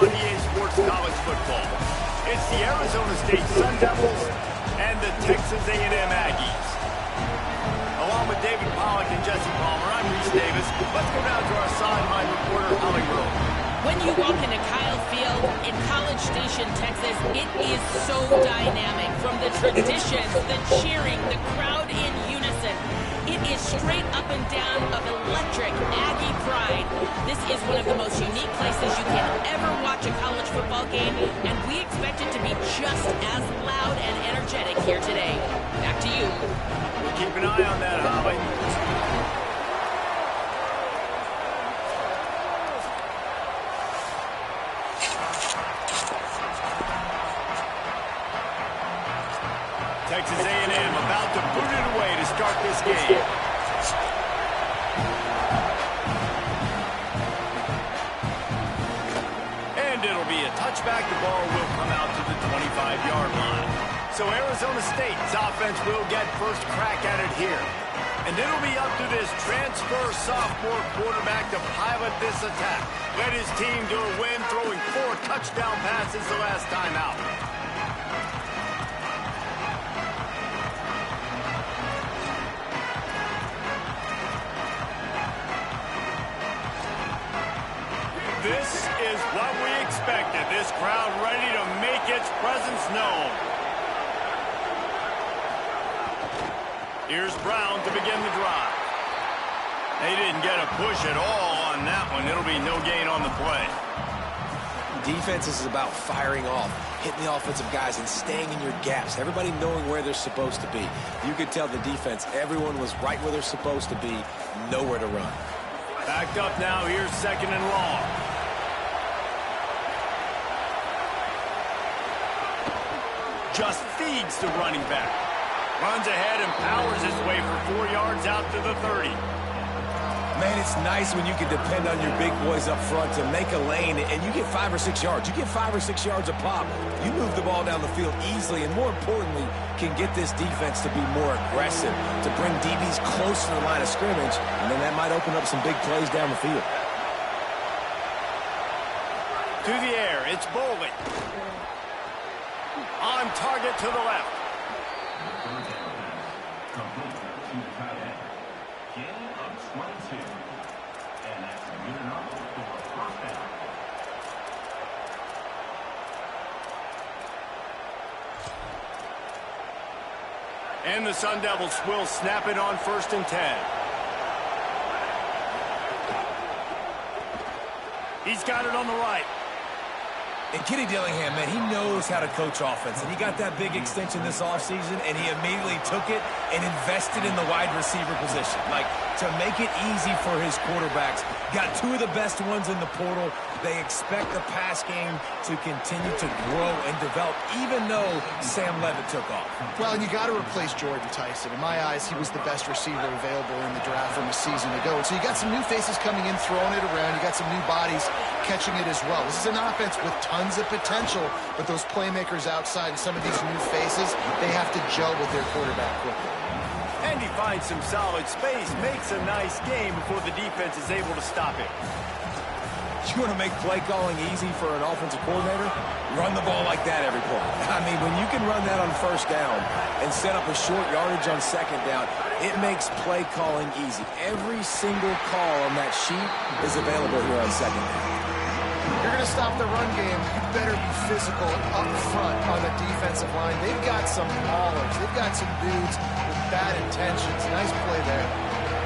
on EA Sports College Football. It's the Arizona State Sun Devils and the Texas A&M Aggies. Along with David Pollack and Jesse Palmer, I'm Reese Davis. Let's go down to our sideline reporter, Holly Rowe. When you walk into Kyle Field in College Station, Texas, it is so dynamic. From the traditions, the cheering, the crowd in unison. It is straight up and down of electric Aggie pride. This is one of the most unique places you can ever watch a college football game, and we expect it to be just as loud and energetic here today. Back to you. We'll keep an eye on that, Holly. Texas A&M about to boot it away to start this game. And it'll be a touchback. The ball will come out to the 25-yard line. So Arizona State's offense will get first crack at it here. And it'll be up to this transfer sophomore quarterback to pilot this attack. Led his team to a win, throwing 4 touchdown passes the last time out. This is what we expected. This crowd ready to make its presence known. Here's Brown to begin the drive. They didn't get a push at all on that one. It'll be no gain on the play. Defense is about firing off, hitting the offensive guys and staying in your gaps. Everybody knowing where they're supposed to be. You could tell the defense, everyone was right where they're supposed to be, nowhere to run. Backed up now, here's second and long. Just feeds the running back. Runs ahead and powers his way for 4 yards out to the 30. Man, it's nice when you can depend on your big boys up front to make a lane and you get 5 or 6 yards. You get 5 or 6 yards a pop. You move the ball down the field easily and, more importantly, can get this defense to be more aggressive, to bring DBs close to the line of scrimmage, and then that might open up some big plays down the field. To the air, it's Bowling. On target to the left. And the Sun Devils will snap it on 1st and 10. He's got it on the right. And Kenny Dillingham, man, he knows how to coach offense. And he got that big extension this offseason, and he immediately took it and invested in the wide receiver position. Like, to make it easy for his quarterbacks. Got 2 of the best ones in the portal. They expect the pass game to continue to grow and develop, even though Sam Levitt took off. Well, and you got to replace Jordan Tyson. In my eyes, he was the best receiver available in the draft from a season ago. And so you got some new faces coming in, throwing it around. You got some new bodies catching it as well. This is an offense with tons of potential, but those playmakers outside and some of these new faces, they have to gel with their quarterback quickly. And he finds some solid space, makes a nice game before the defense is able to stop it. You want to make play calling easy for an offensive coordinator? Run the ball like that every play. I mean, when you can run that on 1st down and set up a short yardage on 2nd down, it makes play calling easy. Every single call on that sheet is available here on 2nd down. You're going to stop the run game, you better be physical up front on the defensive line. They've got some maulers. They've got some dudes with bad intentions. Nice play there.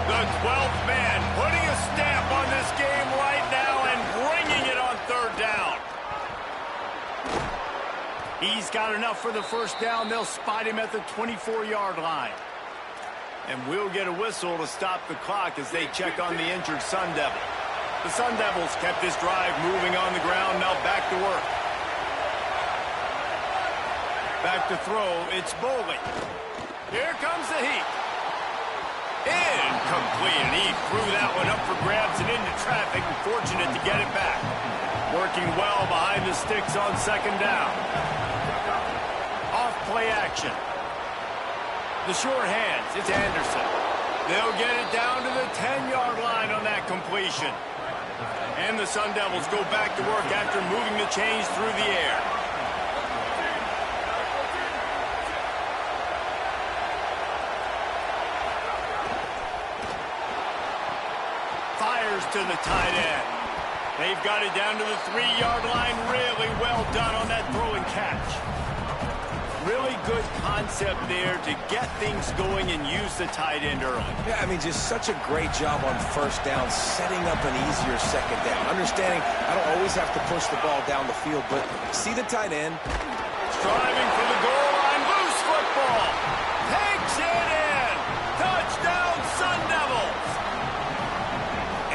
The 12th man putting a stamp on this game right now and bringing it on 3rd down. He's got enough for the 1st down. They'll spot him at the 24-yard line. And we'll get a whistle to stop the clock as they check on the injured Sun Devil. The Sun Devils kept this drive moving on the ground. Now back to work. Back to throw. It's Bowling. Here comes the heat. Incomplete. And he threw that one up for grabs and into traffic. And fortunate to get it back. Working well behind the sticks on 2nd down. Off play action. The short hands. It's Anderson. They'll get it down to the 10-yard line on that completion. And the Sun Devils go back to work after moving the chains through the air. Fires to the tight end. They've got it down to the 3-yard line. Really well done on that throw and catch. Really good concept there to get things going and use the tight end early. Yeah, I mean, just such a great job on first down, setting up an easier second down. Understanding I don't always have to push the ball down the field, but see the tight end. Striving for the goal line. Loose football. Takes it in. Touchdown, Sun Devils.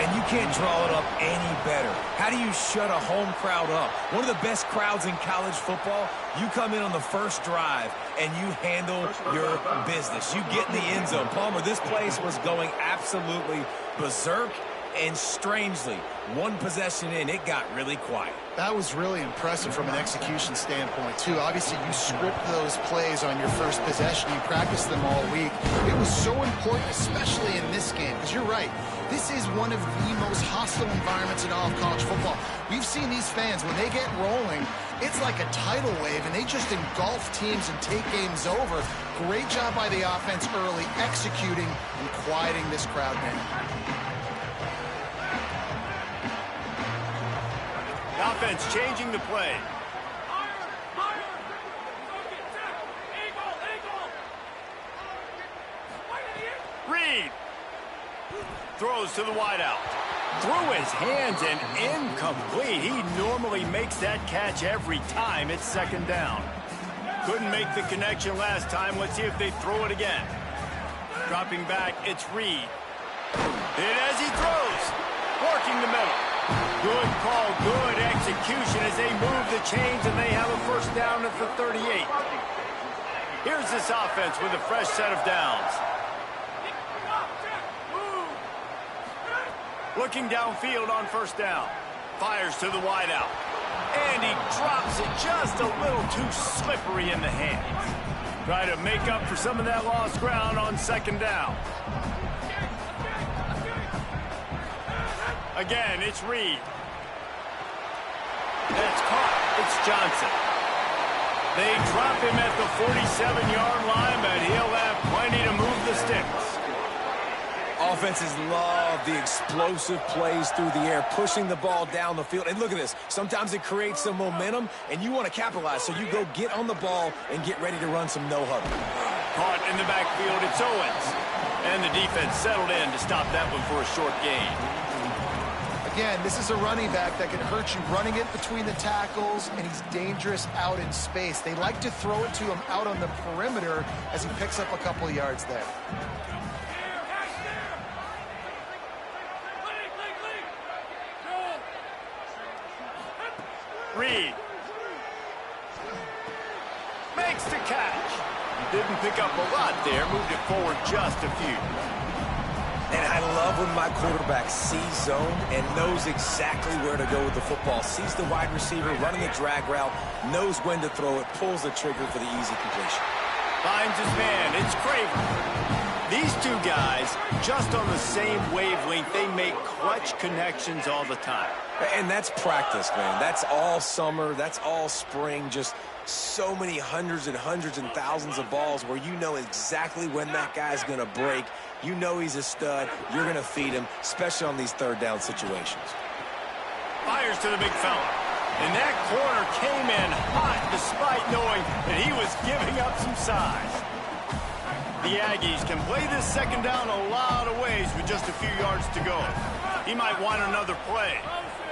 And you can't draw it up any better. How do you shut a home crowd up? One of the best crowds in college football. You come in on the first drive, and you handle your business. You get in the end zone. Palmer, this place was going absolutely berserk, and strangely, one possession in, it got really quiet. That was really impressive from an execution standpoint, too. Obviously, you script those plays on your first possession. You practice them all week. It was so important, especially in this game, because you're right. This is one of the most hostile environments in all of college football. We've seen these fans, when they get rolling, it's like a tidal wave, and they just engulf teams and take games over. Great job by the offense early, executing and quieting this crowd down. Offense changing the play. Reed throws to the wideout. Through his hands and incomplete. He normally makes that catch every time. It's second down. Couldn't make the connection last time. Let's see if they throw it again. Dropping back, it's Reed. And as he throws, working the middle. Good call, good execution as they move the chains, and they have a first down at the 38. Here's this offense with a fresh set of downs. Looking downfield on first down. Fires to the wideout. And he drops it just a little too slippery in the hands. Try to make up for some of that lost ground on second down. Again, it's Reed. That's caught. It's Johnson. They drop him at the 47-yard line, but he'll have plenty to move the sticks. Offenses love the explosive plays through the air, pushing the ball down the field. And look at this. Sometimes it creates some momentum, and you want to capitalize. So you go get on the ball and get ready to run some no-huddle. Caught in the backfield, it's Owens. And the defense settled in to stop that one for a short gain. Again, this is a running back that can hurt you running it between the tackles, and he's dangerous out in space. They like to throw it to him out on the perimeter as he picks up a couple of yards there. Reed makes the catch. He didn't pick up a lot there, moved it forward just a few. And I love when my quarterback sees zone and knows exactly where to go with the football. Sees the wide receiver running the drag route, knows when to throw it, pulls the trigger for the easy completion. Finds his man. It's Craver. These two guys, just on the same wavelength, they make clutch connections all the time. And that's practice, man. That's all summer. That's all spring. Just so many hundreds and thousands of balls where you know exactly when that guy's going to break. You know he's a stud. You're going to feed him, especially on these third down situations. Fires to the big fella. And that corner came in hot despite knowing that he was giving up some size. The Aggies can play this second down a lot of ways with just a few yards to go. He might want another play.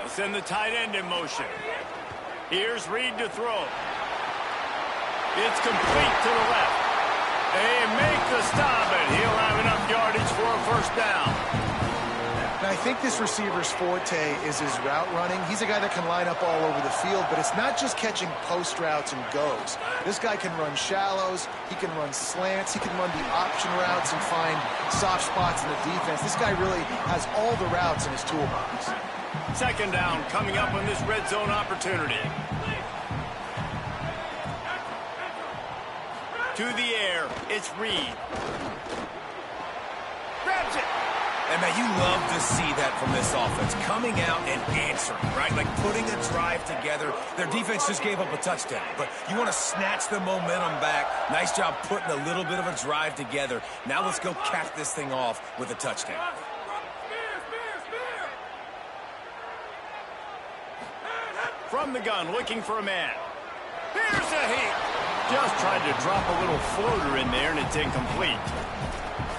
They'll send the tight end in motion. Here's Reed to throw. It's complete to the left. They make the stop, and he'll have enough yardage for a first down. Now, I think this receiver's forte is his route running. He's a guy that can line up all over the field, but it's not just catching post routes and goes. This guy can run shallows, he can run slants, he can run the option routes and find soft spots in the defense. This guy really has all the routes in his toolbox. Second down coming up on this red zone opportunity. To the air, it's Reed. Grabs it. And, man, you love to see that from this offense, coming out and answering, right? Like putting a drive together. Their defense just gave up a touchdown, but you want to snatch the momentum back. Nice job putting a little bit of a drive together. Now let's go cap this thing off with a touchdown. From the gun, looking for a man. Here's a heat. Just tried to drop a little floater in there, and it's incomplete.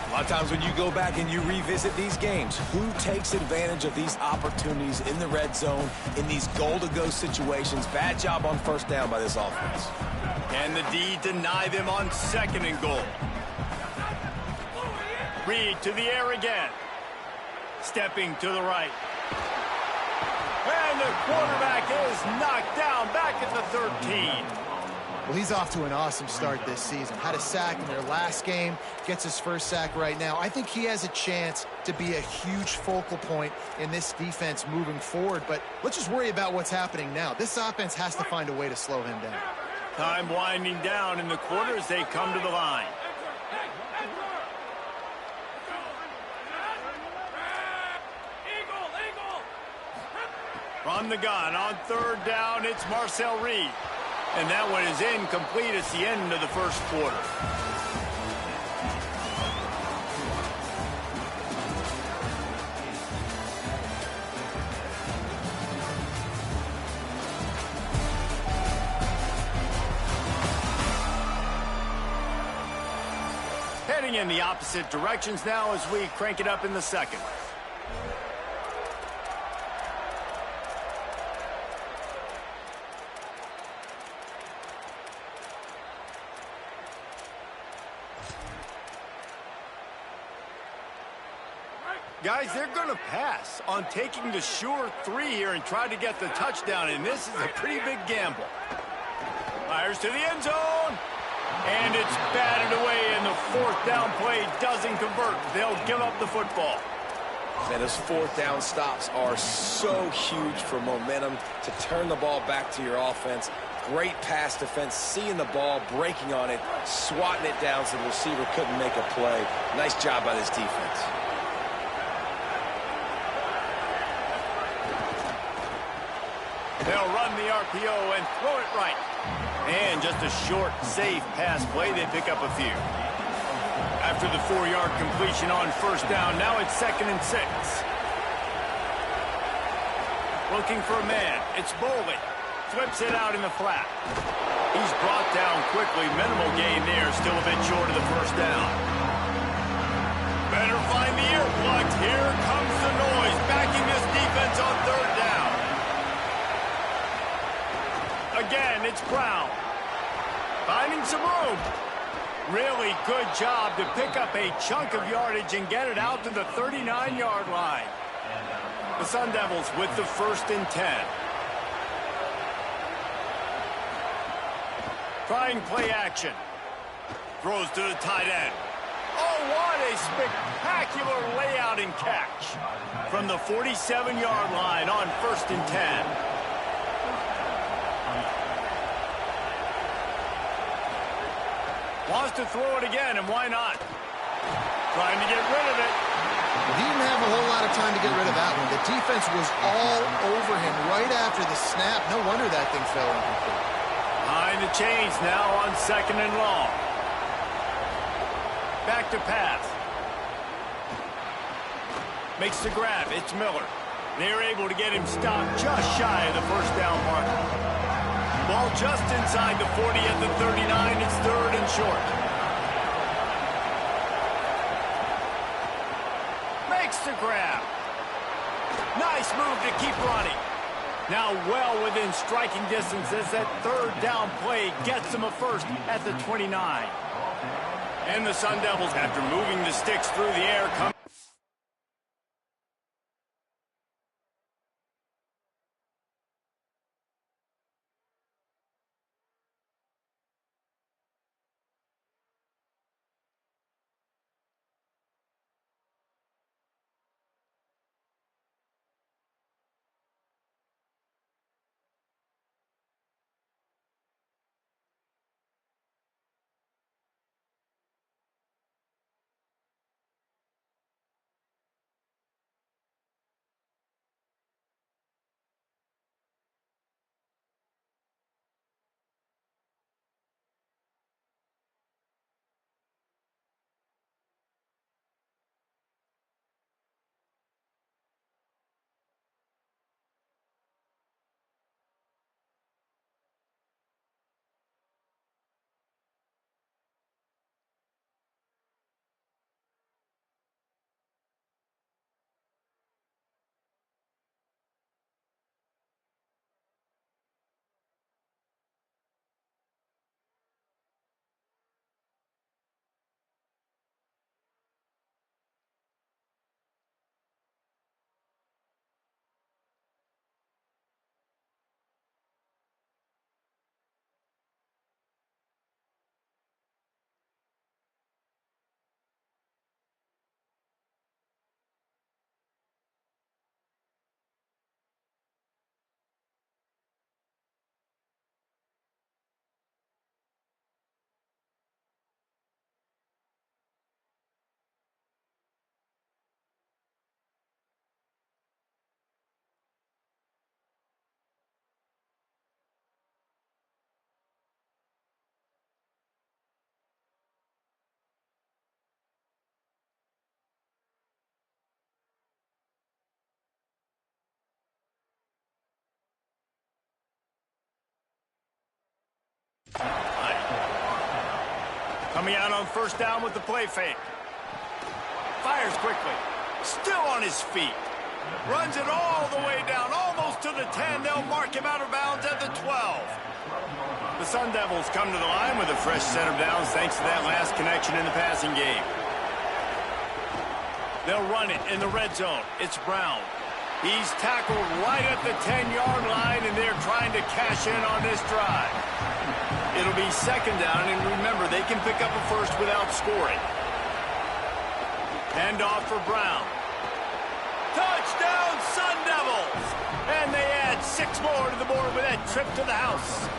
A lot of times when you go back and you revisit these games, who takes advantage of these opportunities in the red zone, in these goal-to-go situations? Bad job on first down by this offense. And the D deny them on 2nd and goal. Reed to the air again. Stepping to the right. And the quarterback is knocked down back at the 13. Well, he's off to an awesome start this season. Had a sack in their last game, gets his first sack right now. I think he has a chance to be a huge focal point in this defense moving forward, but let's just worry about what's happening now. This offense has to find a way to slow him down. Time winding down in the quarter as they come to the line. From the gun on 3rd down, it's Marcel Reed. And that one is incomplete. It's the end of the first quarter. Heading in the opposite directions now as we crank it up in the second. Guys, they're going to pass on taking the sure 3 here and try to get the touchdown, and this is a pretty big gamble. Fires to the end zone, and it's batted away, and the 4th down play doesn't convert. They'll give up the football. And those 4th down stops are so huge for momentum to turn the ball back to your offense. Great pass defense, seeing the ball, breaking on it, swatting it down so the receiver couldn't make a play. Nice job by this defense. They'll run the RPO and throw it right. And just a short, safe pass play. They pick up a few. After the 4-yard completion on 1st down, now it's 2nd and 6. Looking for a man. It's Boley. Flips it out in the flat. He's brought down quickly. Minimal gain there. Still a bit short of the 1st down. Better find the earplugs. Here comes the noise. Backing this defense on 3rd down. Again, it's Brown. Finding some room. Really good job to pick up a chunk of yardage and get it out to the 39-yard line. The Sun Devils with the 1st and 10. Trying play action. Throws to the tight end. Oh, what a spectacular layout and catch. From the 47-yard line on 1st and 10. Wants to throw it again, and why not? Trying to get rid of it. He didn't have a whole lot of time to get rid of that one. The defense was all over him right after the snap. No wonder that thing fell incomplete. Behind the chains now on 2nd and long. Back to pass. Makes the grab. It's Miller. They're able to get him stopped just shy of the 1st down marker. Ball just inside the 40 at the 39. It's 3rd and short. Makes the grab. Nice move to keep running. Now well within striking distance as that 3rd down play gets them a 1st at the 29. And the Sun Devils, after moving the sticks through the air, come Coming out on first down with the play fake. Fires quickly. Still on his feet. Runs it all the way down, almost to the 10. They'll mark him out of bounds at the 12. The Sun Devils come to the line with a fresh set of downs thanks to that last connection in the passing game. They'll run it in the red zone. It's Brown. He's tackled right at the 10-yard line, and they're trying to cash in on this drive. It'll be second down, and remember, they can pick up a first without scoring. Handoff for Brown. Touchdown, Sun Devils! And they add 6 more to the board with that trip to the house.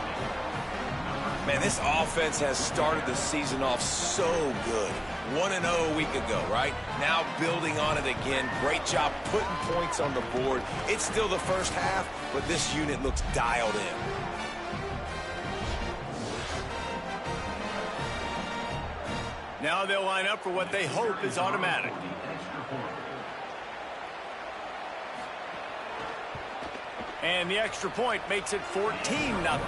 Man, this offense has started the season off so good. 1-0 a week ago, right? Now building on it again. Great job putting points on the board. It's still the first half, but this unit looks dialed in. Now they'll line up for what they hope is automatic. And the extra point makes it 14-0.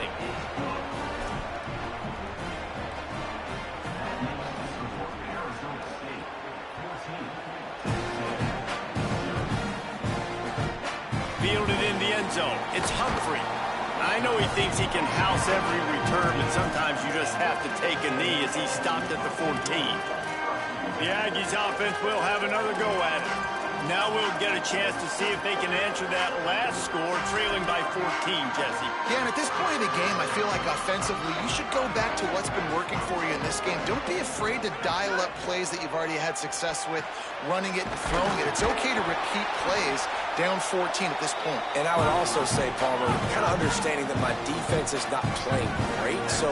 Fielded in the end zone. It's Humphrey. I know he thinks he can house every return, but sometimes you just have to take a knee as he stopped at the 14. The Aggies offense will have another go at it. Now we'll get a chance to see if they can answer that last score, trailing by 14, Jesse. Yeah, and at this point in the game, I feel like offensively, you should go back to what's been working for you in this game. Don't be afraid to dial up plays that you've already had success with, running it and throwing it. It's okay to repeat plays down 14 at this point. And I would also say, Palmer, kind of understanding that my defense is not playing great, so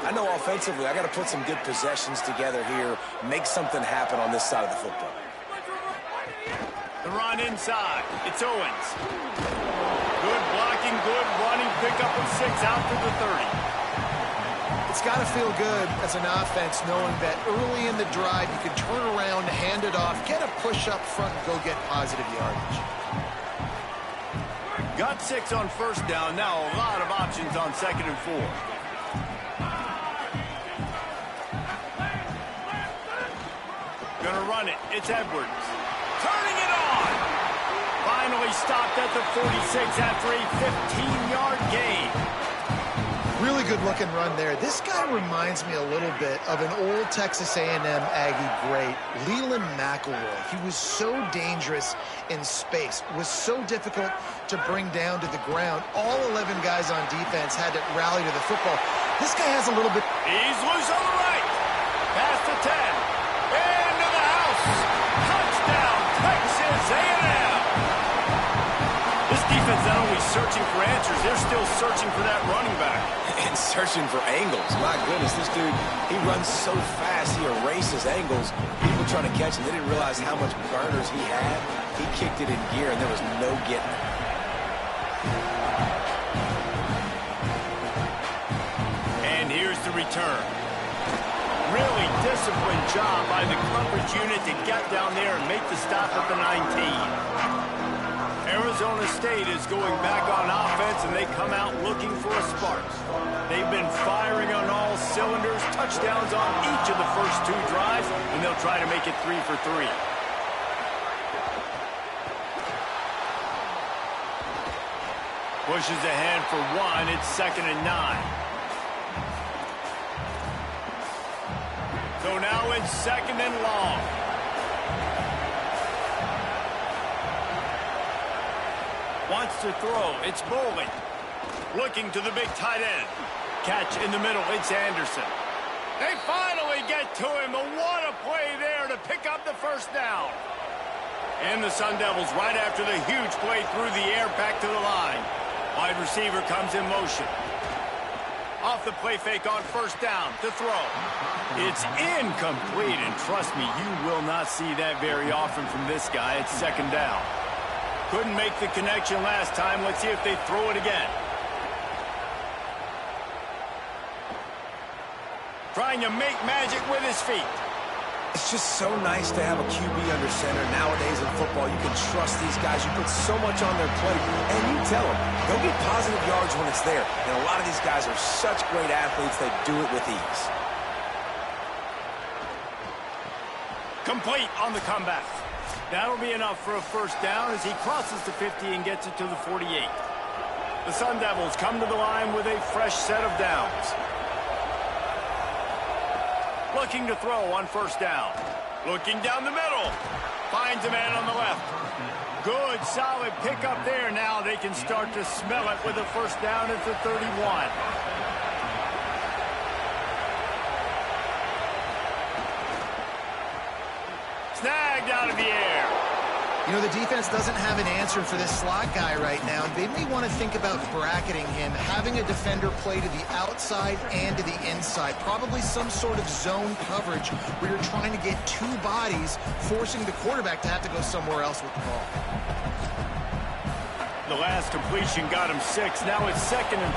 I know offensively I got to put some good possessions together here, make something happen on this side of the football. The run inside. It's Owens. Good blocking, good running, pickup of 6 out to the 30. It's got to feel good as an offense knowing that early in the drive you can turn around, hand it off, get a push up front, and go get positive yardage. Got 6 on first down. Now a lot of options on 2nd and 4. Gonna run it. It's Edwards. Turning it on. Finally stopped at the 46 after a 15-yard gain. Really good looking run there. This guy reminds me a little bit of an old Texas A&M Aggie great, Leland McElroy. He was so dangerous in space, was so difficult to bring down to the ground. All 11 guys on defense had to rally to the football. This guy has a little bit. He's loose on the right. Past the 10. Into the house. Touchdown, Texas A&M. This defense not only searching for answers, they're still searching for that running back. And searching for angles. My goodness, this dude, he runs so fast, he erases angles. People trying to catch him, they didn't realize how much burners he had. He kicked it in gear, and there was no getting it. And here's the return. Really disciplined job by the coverage unit to get down there and make the stop at the 19. Arizona State is going back on offense, and they come out looking for a spark. They've been firing on all cylinders, touchdowns on each of the first 2 drives, and they'll try to make it 3 for 3. Pushes ahead for 1. It's 2nd and 9. So now it's 2nd and long. Wants to throw. It's Bowling. Looking to the big tight end. Catch in the middle. It's Anderson. They finally get to him. But what a play there to pick up the first down. And the Sun Devils right after the huge play through the air back to the line. Wide receiver comes in motion. Off the play fake on first down to throw. It's incomplete, and trust me, you will not see that very often from this guy. It's 2nd down. Couldn't make the connection last time. Let's see if they throw it again. Trying to make magic with his feet. It's just so nice to have a QB under center. Nowadays in football, you can trust these guys. You put so much on their plate, and you tell them, go get positive yards when it's there. And a lot of these guys are such great athletes, they do it with ease. Complete on the comeback. That'll be enough for a first down as he crosses the 50 and gets it to the 48. The Sun Devils come to the line with a fresh set of downs. Looking to throw on first down. Looking down the middle. Finds a man on the left. Good, solid pickup there. Now they can start to smell it with a first down at the 31. Snagged out of the air. You know, the defense doesn't have an answer for this slot guy right now. They may want to think about bracketing him, having a defender play to the outside and to the inside. Probably some sort of zone coverage where you're trying to get two bodies, forcing the quarterback to have to go somewhere else with the ball. The last completion got him 6. Now it's 2nd and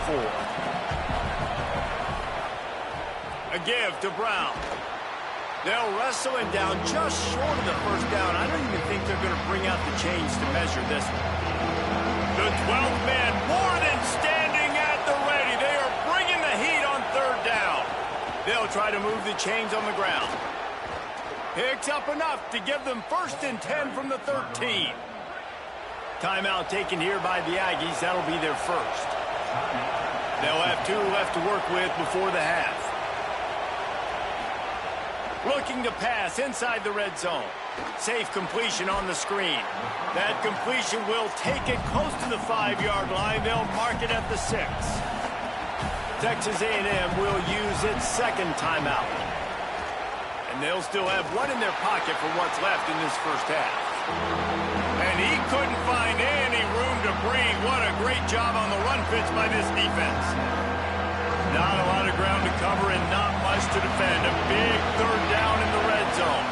4. A give to Brown. They'll wrestle him down just short of the first down. I don't even think they're going to bring out the chains to measure this one. The 12th man more than standing at the ready. They are bringing the heat on 3rd down. They'll try to move the chains on the ground. Picks up enough to give them 1st and 10 from the 13. Timeout taken here by the Aggies. That'll be their first. They'll have 2 left to work with before the half. Looking to pass inside the red zone. Safe completion on the screen. That completion will take it close to the 5-yard line. They'll mark it at the 6. Texas A&M will use its 2nd timeout. And they'll still have 1 in their pocket for what's left in this first half. And he couldn't find any room to breathe. What a great job on the run fits by this defense. Not a lot of ground to cover and not much to defend. A big 3rd down in the red zone.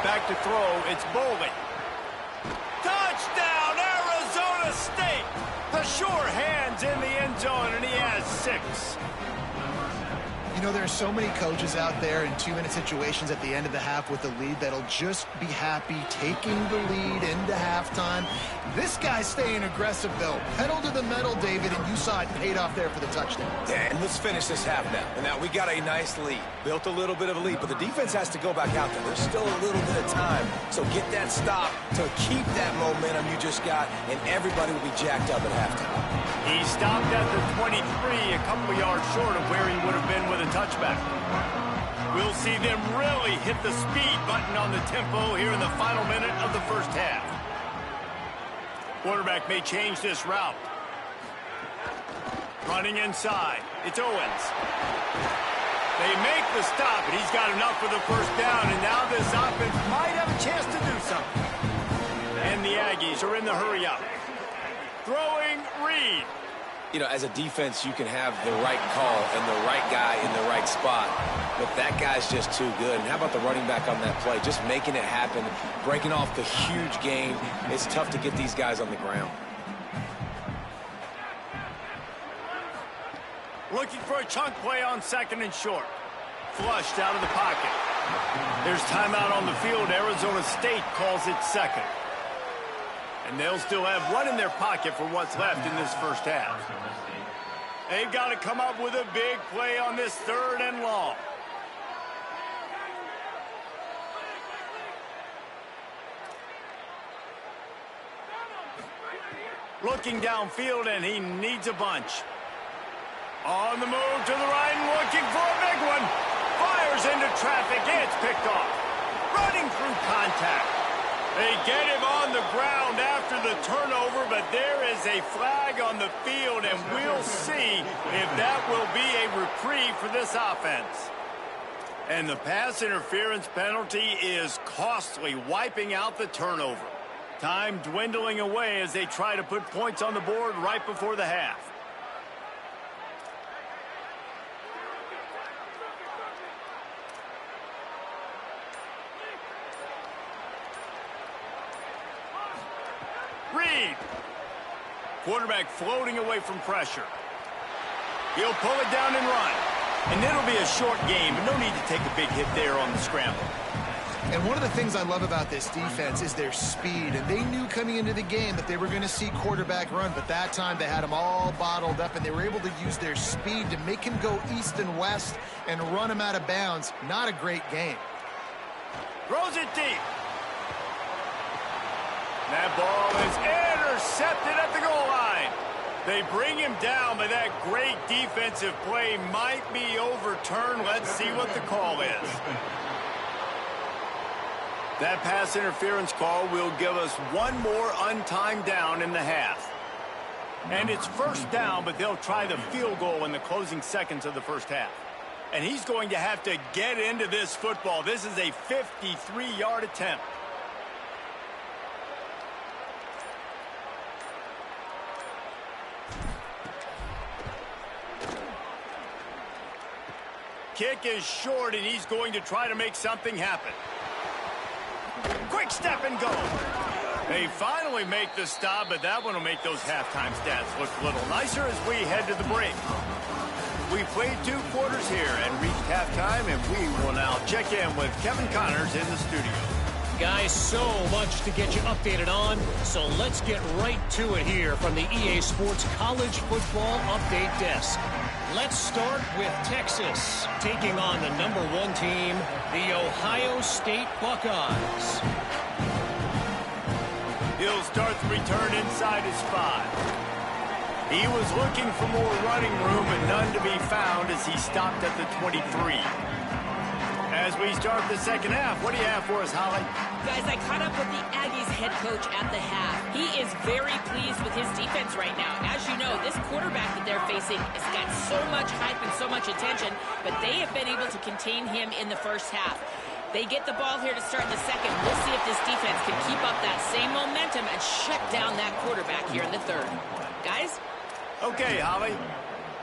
Back to throw, it's Bolden. Touchdown, Arizona State! The sure hands in the end zone, and he has 6. You know, there are so many coaches out there in 2-minute situations at the end of the half with the lead that'll just be happy taking the lead into halftime. This guy's staying aggressive, though. Pedal to the metal, David, and you saw it paid off there for the touchdown. Yeah, and let's finish this half now. And now we got a nice lead. Built a little bit of a lead, but the defense has to go back out there. There's still a little bit of time. So get that stop to keep that momentum you just got, and everybody will be jacked up at halftime. He stopped at the 23, a couple of yards short of where he would have been with a touchback. We'll see them really hit the speed button on the tempo here in the final minute of the first half. Quarterback may change this route. Running inside. It's Owens. They make the stop, and he's got enough for the first down, and now this offense might have a chance to do something. And the Aggies are in the hurry up. Throwing Reed. You know, as a defense, you can have the right call and the right guy in the right spot, but that guy's just too good. And how about the running back on that play? Just making it happen, breaking off the huge gain. It's tough to get these guys on the ground. Looking for a chunk play on 2nd and short. Flushed out of the pocket. There's timeout on the field. Arizona State calls it 2nd. And they'll still have 1 in their pocket for what's left in this first half. They've got to come up with a big play on this 3rd and long. Looking downfield, and he needs a bunch. On the move to the right and looking for a big one. Fires into traffic. It's picked off. Running through contact. They get him on the ground after the turnover, but there is a flag on the field, and we'll see if that will be a reprieve for this offense. And the pass interference penalty is costly, wiping out the turnover. Time dwindling away as they try to put points on the board right before the half. Reed. Quarterback floating away from pressure. He'll pull it down and run. And it'll be a short game, but no need to take a big hit there on the scramble. And one of the things I love about this defense is their speed. And they knew coming into the game that they were going to see quarterback run, but that time they had him all bottled up, and they were able to use their speed to make him go east and west and run him out of bounds. Not a great game. Throws it deep. That ball is intercepted at the goal line. They bring him down, but that great defensive play might be overturned. Let's see what the call is. That pass interference call will give us one more untimed down in the half. And it's first down, but they'll try the field goal in the closing seconds of the first half. And he's going to have to get into this football. This is a 53-yard attempt. Kick is short, and he's going to try to make something happen. Quick step and go. They finally make the stop, but that one will make those halftime stats look a little nicer as we head to the break. We played 2 quarters here and reached halftime, and we will now check in with Kevin Connors in the studio. Guys, so much to get you updated on, so let's get right to it here from the EA Sports College Football Update Desk. Let's start with Texas, taking on the #1 team, the Ohio State Buckeyes. He'll start the return inside his 5. He was looking for more running room, but none to be found as he stopped at the 23. As we start the second half, what do you have for us, Holly? Guys, I caught up with the Aggies head coach at the half. He is very pleased with his defense right now. As you know, this quarterback that they're facing has got so much hype and so much attention, but they have been able to contain him in the first half. They get the ball here to start the second. We'll see if this defense can keep up that same momentum and shut down that quarterback here in the third. Guys? Okay, Holly.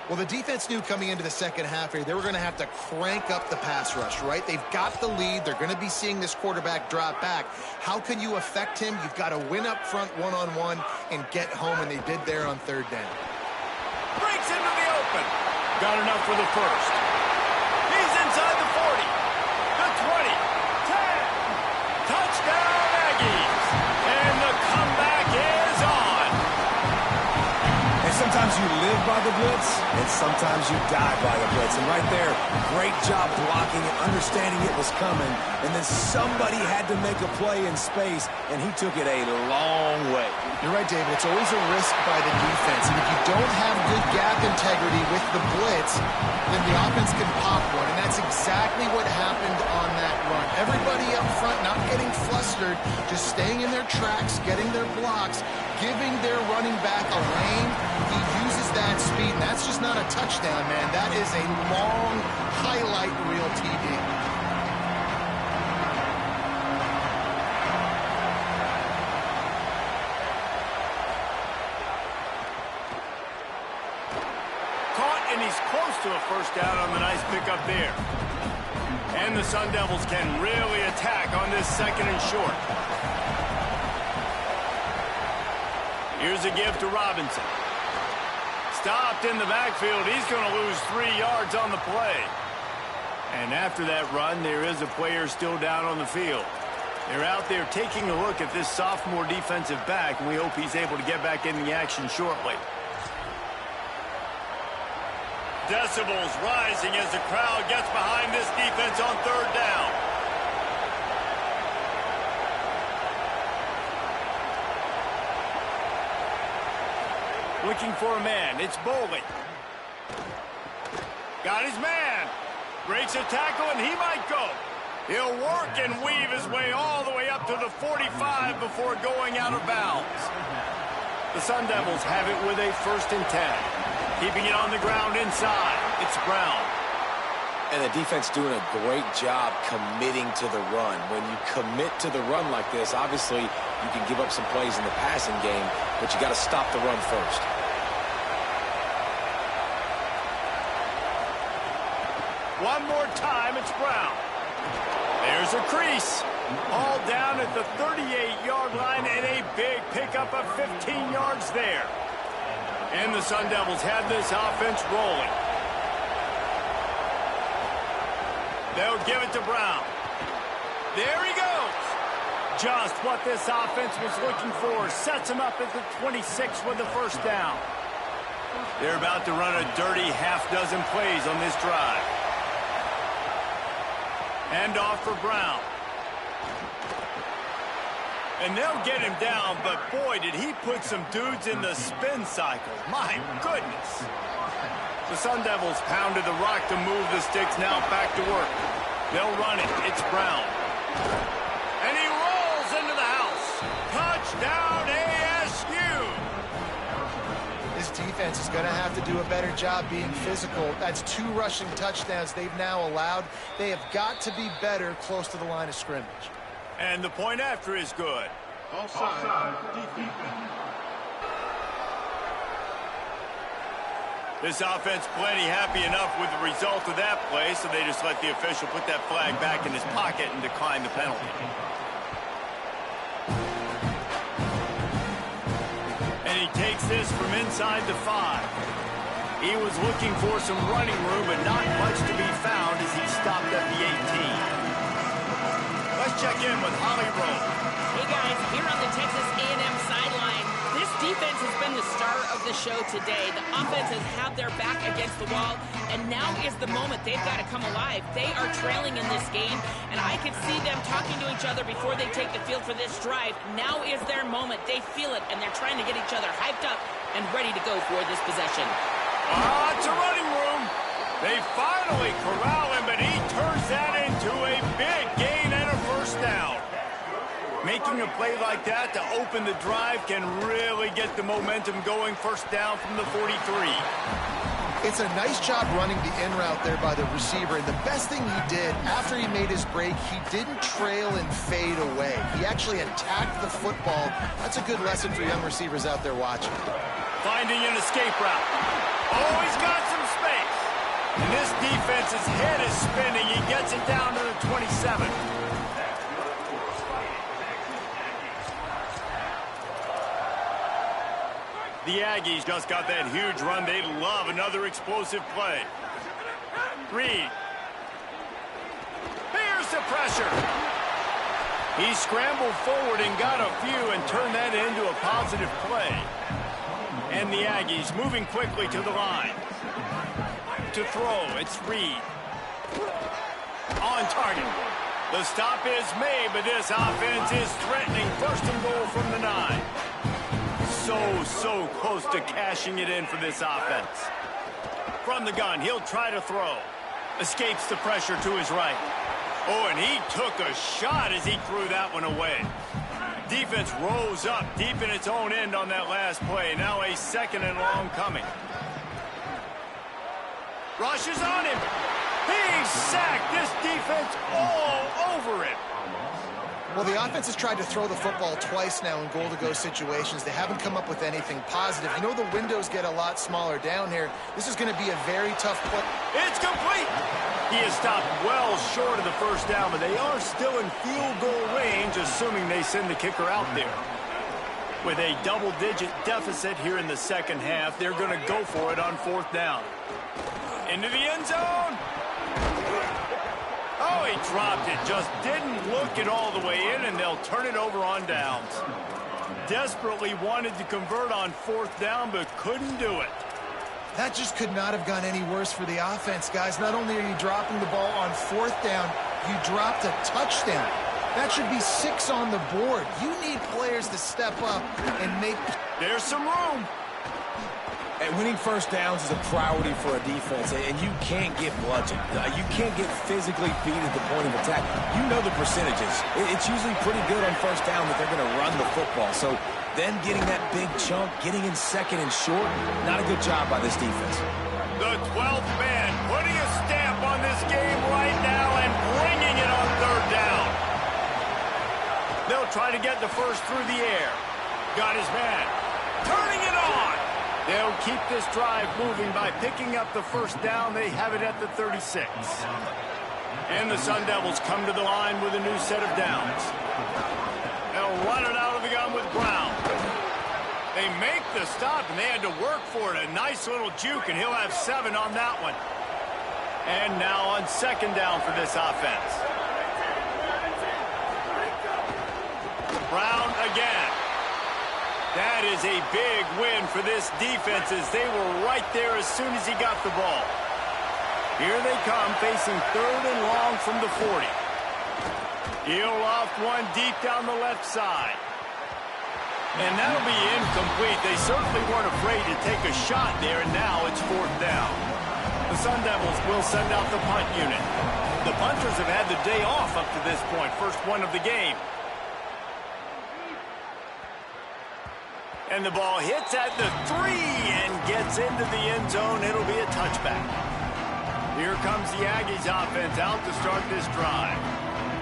Well, the defense knew coming into the second half here, they were going to have to crank up the pass rush, right? They've got the lead. They're going to be seeing this quarterback drop back. How can you affect him? You've got to win up front one-on-one and get home, and they did there on third down. Breaks into the open. Got enough for the first. He's inside the 40, the 20, 10. Touchdown, Aggies. And the comeback is on. And sometimes you live by the blitz, and sometimes you die by the blitz. And right there, great job blocking and understanding it was coming. And then somebody had to make a play in space, and he took it a long way. You're right, David. It's always a risk by the defense. And if you don't have good gap integrity with the blitz, then the offense can pop one. And that's exactly what happened on that run. Everybody up front not getting flustered, just staying in their tracks, getting their blocks, giving their running back a lane. He uses that speed, and that's just not a touchdown, man. That is a long highlight reel TD. Caught, and he's close to a first down on the nice pickup there. And the Sun Devils can really attack on this second and short. Here's a give to Robinson. Stopped in the backfield. He's going to lose 3 yards on the play. And after that run, there is a player still down on the field. They're out there taking a look at this sophomore defensive back, and we hope he's able to get back in the action shortly. Decibels rising as the crowd gets behind this defense on third down. Looking for a man. It's Boley. Got his man. Breaks a tackle, and he might go. He'll work and weave his way all the way up to the 45 before going out of bounds. The Sun Devils have it with a 1st and 10. Keeping it on the ground inside. It's Brown. And the defense doing a great job committing to the run. When you commit to the run like this, obviously you can give up some plays in the passing game, but you got to stop the run first. One more time, it's Brown. There's a crease. All down at the 38-yard line, and a big pickup of 15 yards there. And the Sun Devils have this offense rolling. They'll give it to Brown. There he goes. Just what this offense was looking for. Sets him up at the 26 with the first down. They're about to run a dirty half-dozen plays on this drive. Hand off for Brown. And they'll get him down, but boy, did he put some dudes in the spin cycle. My goodness. The Sun Devils pounded the rock to move the sticks, now back to work. They'll run it. It's Brown. And he rolls into the house. Touchdown, ASU! This defense is going to have to do a better job being physical. That's 2 rushing touchdowns they've now allowed. They have got to be better close to the line of scrimmage. And the point after is good. Offside, defense. This offense plenty happy enough with the result of that play, so they just let the official put that flag back in his pocket and decline the penalty. And he takes this from inside the 5. He was looking for some running room, but not much to be found as he stopped at the 18. Let's check in with Holly Rowe. Hey guys, here on the Texas A&M sideline, this defense has been the star of the show today. The offense has had their back against the wall, and now is the moment they've got to come alive. They are trailing in this game, and I can see them talking to each other before they take the field for this drive. Now is their moment. They feel it, and they're trying to get each other hyped up and ready to go for this possession. It's a running room. They finally corral him, but he turns that into a big gain and a first down. Making a play like that to open the drive can really get the momentum going. First down from the 43. It's a nice job running the in route there by the receiver. And the best thing he did after he made his break, he didn't trail and fade away. He actually attacked the football. That's a good lesson for young receivers out there watching. Finding an escape route. Oh, he's got some space. And this defense's head is spinning. He gets it down to the 27. The Aggies just got that huge run. They love another explosive play. Reed. Here's the pressure. He scrambled forward and got a few and turned that into a positive play. And the Aggies moving quickly to the line. To throw, it's Reed. On target. The stop is made, but this offense is threatening. First and goal from the 9. So close to cashing it in for this offense. From the gun, he'll try to throw. Escapes the pressure to his right. Oh, and he took a shot as he threw that one away. Defense rose up deep in its own end on that last play. Now a second and long coming. Rushes on him. He's sacked. This defense all over him. Well, the offense has tried to throw the football twice now in goal-to-go situations. They haven't come up with anything positive. You know the windows get a lot smaller down here. This is going to be a very tough play. It's complete. He is stopped well short of the first down, but they are still in field goal range, assuming they send the kicker out there. With a double-digit deficit here in the second half, they're going to go for it on fourth down. Into the end zone. Oh, he dropped it. Just didn't look it all the way in, and they'll turn it over on downs. Desperately wanted to convert on fourth down, but couldn't do it. That just could not have gone any worse for the offense, guys. Not only are you dropping the ball on fourth down, you dropped a touchdown. That should be 6 on the board. You need players to step up and make... There's some room. And winning first downs is a priority for a defense, and you can't get bludgeoned. You can't get physically beat at the point of attack. You know the percentages. It's usually pretty good on first down that they're going to run the football. So then getting that big chunk, getting in second and short, not a good job by this defense. The 12th man putting a stamp on this game right now and bringing it on third down. They'll try to get the first through the air. Got his man. Turning it on. They'll keep this drive moving by picking up the first down. They have it at the 36. And the Sun Devils come to the line with a new set of downs. They'll run it out of the gun with Brown. They make the stop, and they had to work for it. A nice little juke, and he'll have 7 on that one. And now on second down for this offense. Brown again. That is a big win for this defense as they were right there as soon as he got the ball. Here they come facing third and long from the 40. He'll loft one deep down the left side. And that'll be incomplete. They certainly weren't afraid to take a shot there, and now it's 4th down. The Sun Devils will send out the punt unit. The punters have had the day off up to this point. First one of the game. And the ball hits at the 3 and gets into the end zone. It'll be a touchback. Here comes the Aggies offense out to start this drive.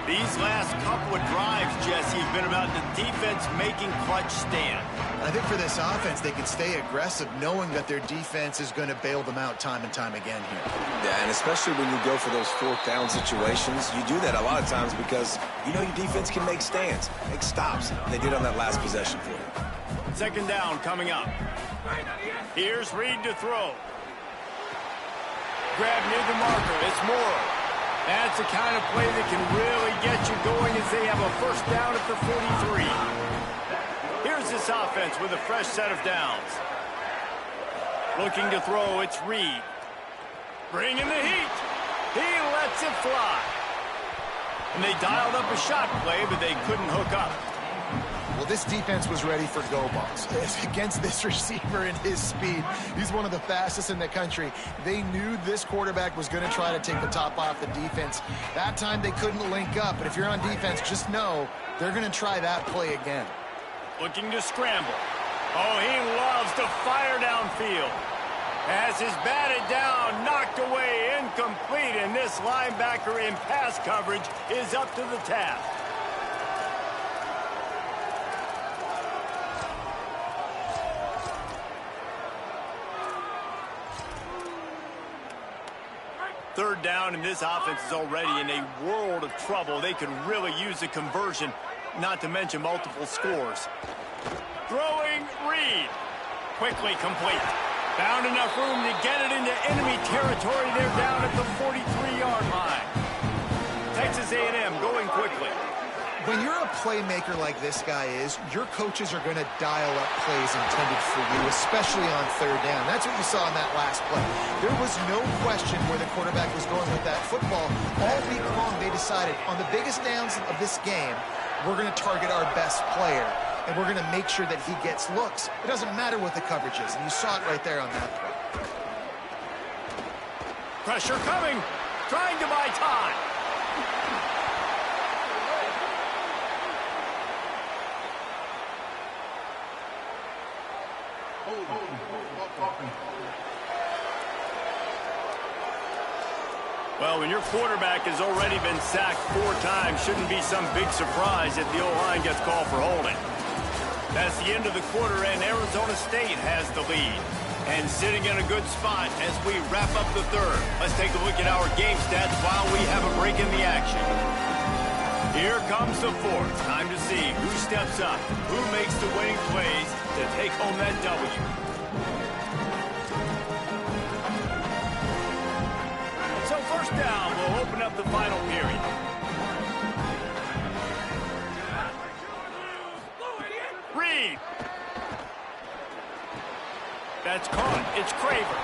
These last couple of drives, Jesse, have been about the defense making clutch stand. I think for this offense, they can stay aggressive knowing that their defense is going to bail them out time and time again here. Yeah, and especially when you go for those 4th down situations, you do that a lot of times because you know your defense can make stands, make stops. They did on that last possession for you. 2nd down coming up. Here's Reed to throw. Grab near the marker. It's Morrow. That's the kind of play that can really get you going as they have a 1st down at the 43. Here's this offense with a fresh set of downs. Looking to throw, it's Reed. Bringing the heat. He lets it fly. And they dialed up a shot play, but they couldn't hook up. Well, this defense was ready for go balls. Against this receiver and his speed, he's one of the fastest in the country. They knew this quarterback was going to try to take the top off the defense. That time they couldn't link up, but if you're on defense, just know they're going to try that play again. Looking to scramble. Oh, he loves to fire downfield. Has his batted down, knocked away, incomplete, and this linebacker in pass coverage is up to the task. Third down, and this offense is already in a world of trouble. They could really use a conversion, not to mention multiple scores. Throwing Reed. Quickly complete. Found enough room to get it into enemy territory. They're down at the 43-yard line. Texas A&M going quickly. When you're a playmaker like this guy is, your coaches are going to dial up plays intended for you, especially on 3rd down. That's what you saw in that last play. There was no question where the quarterback was going with that football. All week long, they decided on the biggest downs of this game, we're going to target our best player, and we're going to make sure that he gets looks. It doesn't matter what the coverage is, and you saw it right there on that play. Pressure coming, trying to buy time. Well, when your quarterback has already been sacked 4 times, shouldn't be some big surprise if the O-line gets called for holding. That's the end of the quarter, and Arizona State has the lead. And sitting in a good spot as we wrap up the 3rd. Let's take a look at our game stats while we have a break in the action. Here comes the 4th. Time to see who steps up, who makes the winning plays to take home that W. So 1st down will open up the final period. Reed. That's caught. It's Craver.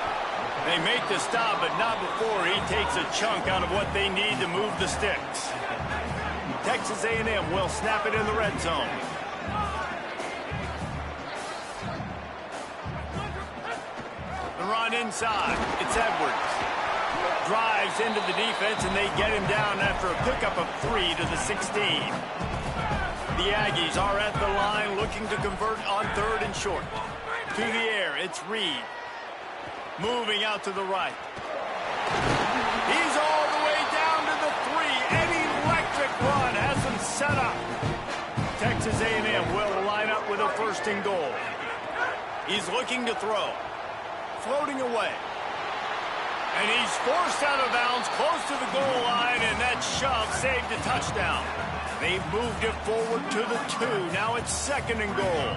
They make the stop, but not before he takes a chunk out of what they need to move the sticks. Texas A&M will snap it in the red zone. The run inside. It's Edwards. Drives into the defense, and they get him down after a pickup of 3 to the 16. The Aggies are at the line looking to convert on 3rd and short. To the air, it's Reed. Moving out to the right. He's all the way down to the 3. An electric run has him set up. Texas A&M will line up with a 1st and goal. He's looking to throw. Floating away. And he's forced out of bounds close to the goal line, and that shove saved a touchdown. They've moved it forward to the 2. Now it's 2nd and goal.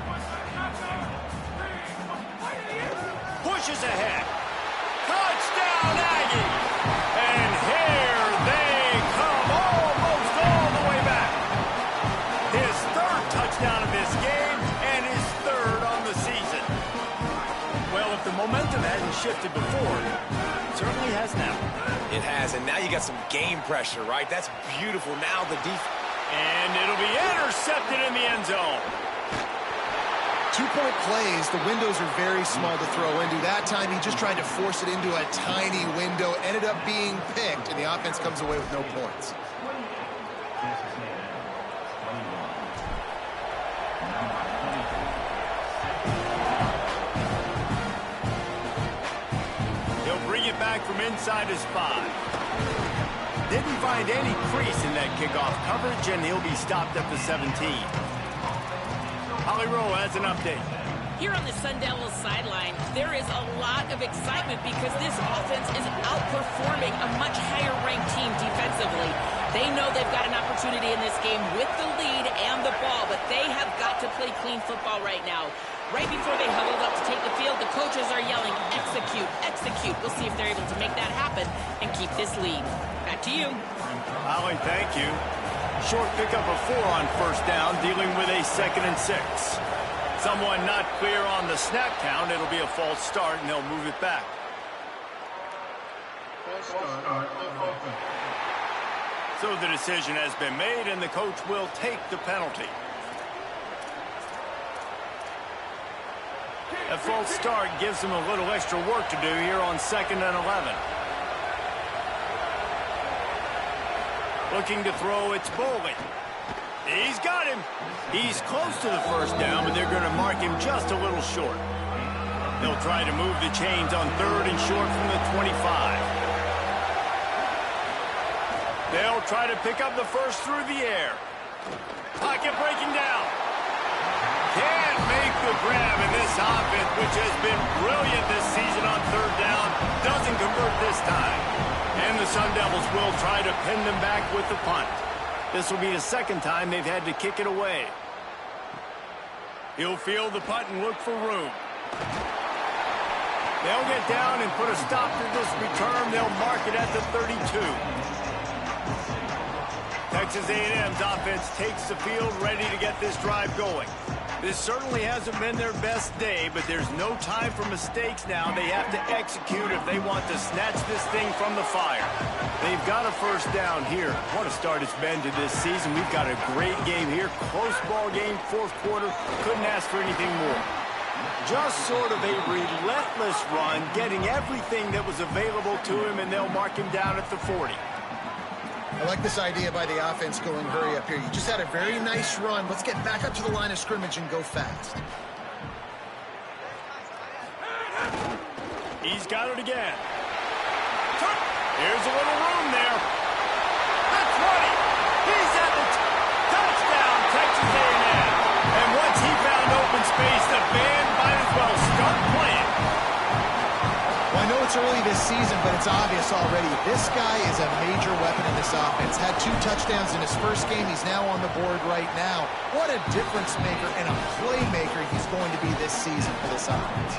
Pushes ahead. Touchdown, Aggie! And here they come, almost all the way back. His 3rd touchdown of this game, and his 3rd on the season. Well, if the momentum hadn't shifted before, it certainly has now. It has, and now you got some game pressure, right? That's beautiful. Now the defense. And it'll be intercepted in the end zone. 2-point plays, the windows are very small to throw into. That time, he just tried to force it into a tiny window, ended up being picked, and the offense comes away with no points. He'll bring it back from inside his 5. Didn't find any crease in that kickoff coverage, and he'll be stopped at the 17. Holly Rowe has an update. Here on the Sun Devils sideline, there is a lot of excitement because this offense is outperforming a much higher-ranked team defensively. They know they've got an opportunity in this game with the lead and the ball, but they have got to play clean football right now. Right before they huddled up to take the field, the coaches are yelling, execute, execute. We'll see if they're able to make that happen and keep this lead. Back to you. Holly, thank you. Short pickup of 4 on first down, dealing with a 2nd and 6. Someone not clear on the snap count. It'll be a false start, and they'll move it back. So the decision has been made, and the coach will take the penalty. A false start gives them a little extra work to do here on 2nd and 11. Looking to throw, it's Bolden. He's got him. He's close to the first down, but they're going to mark him just a little short. They'll try to move the chains on 3rd and short from the 25. They'll try to pick up the first through the air. Pocket breaking down. Can't make the grab in this offense, which has been brilliant this season on 3rd down. Doesn't convert this time. And the Sun Devils will try to pin them back with the punt. This will be the 2nd time they've had to kick it away. He'll field the punt and look for room. They'll get down and put a stop to this return. They'll mark it at the 32. Texas A&M's offense takes the field, ready to get this drive going. This certainly hasn't been their best day, but there's no time for mistakes now. They have to execute if they want to snatch this thing from the fire. They've got a first down here. What a start it's been to this season. We've got a great game here. Close ball game, 4th quarter. Couldn't ask for anything more. Just sort of a relentless run, getting everything that was available to him, and they'll mark him down at the 40. I like this idea by the offense going hurry up here. You just had a very nice run. Let's get back up to the line of scrimmage and go fast. He's got it again. Here's a little room there. The 20. He's at the touchdown, Texas A&M. And once he found open space, the band might as well start playing. Well, I know it's early this season, but it's obvious already. This guy is a major weapon in this offense. Had 2 touchdowns in his first game. He's now on the board right now. What a difference maker and a playmaker he's going to be this season for this offense.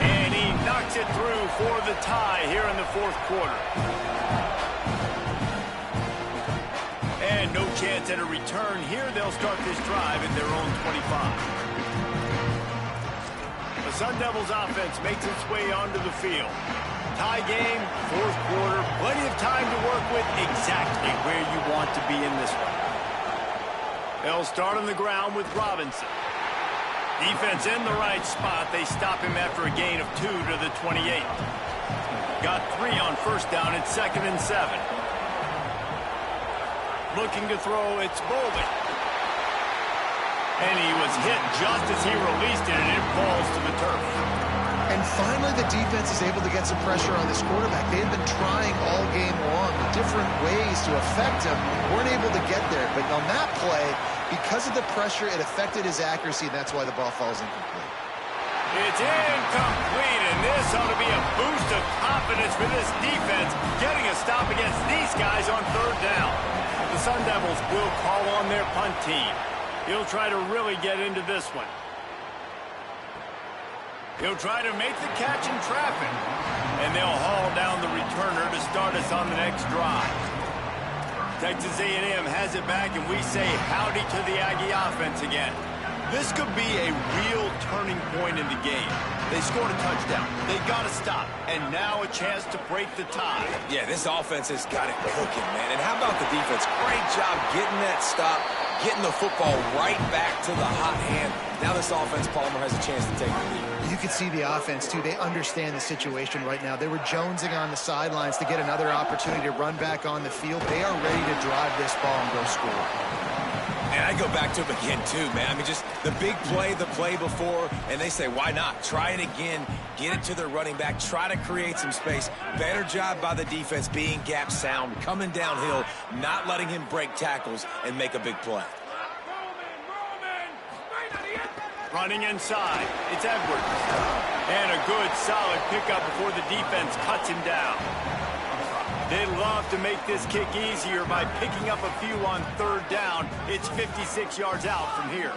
And he knocks it through for the tie here in the 4th quarter. And no chance at a return here. They'll start this drive at their own 25. The Sun Devils offense makes its way onto the field. Tie game, 4th quarter, plenty of time to work with, exactly where you want to be in this one. They'll start on the ground with Robinson. Defense in the right spot. They stop him after a gain of 2 to the 28. Got 3 on first down at 2nd and 7. Looking to throw, it's Bolden. And he was hit just as he released it, and it falls to the turf. And finally, the defense is able to get some pressure on this quarterback. They have been trying all game long different ways to affect him. Weren't able to get there. But on that play, because of the pressure, it affected his accuracy, and that's why the ball falls incomplete. It's incomplete, and this ought to be a boost of confidence for this defense, getting a stop against these guys on 3rd down. The Sun Devils will call on their punt team. He'll try to really get into this one. He'll try to make the catch in traffic. And they'll haul down the returner to start us on the next drive. Texas A&M has it back, and we say howdy to the Aggie offense again. This could be a real turning point in the game. They scored a touchdown. They got to stop. And now a chance to break the tie. Yeah, this offense has got it cooking, man. And how about the defense? Great job getting that stop, getting the football right back to the hot hand. Now this offense, Palmer, has a chance to take the lead. You can see the offense, too. They understand the situation right now. They were jonesing on the sidelines to get another opportunity to run back on the field. They are ready to drive this ball and go score. And I go back to him again, too, man. I mean, just the big play, the play before, and they say, why not? Try it again, get it to their running back, try to create some space. Better job by the defense being gap sound, coming downhill, not letting him break tackles and make a big play. Running inside, it's Edwards. And a good, solid pickup before the defense cuts him down. They'd love to make this kick easier by picking up a few on third down. It's 56 yards out from here.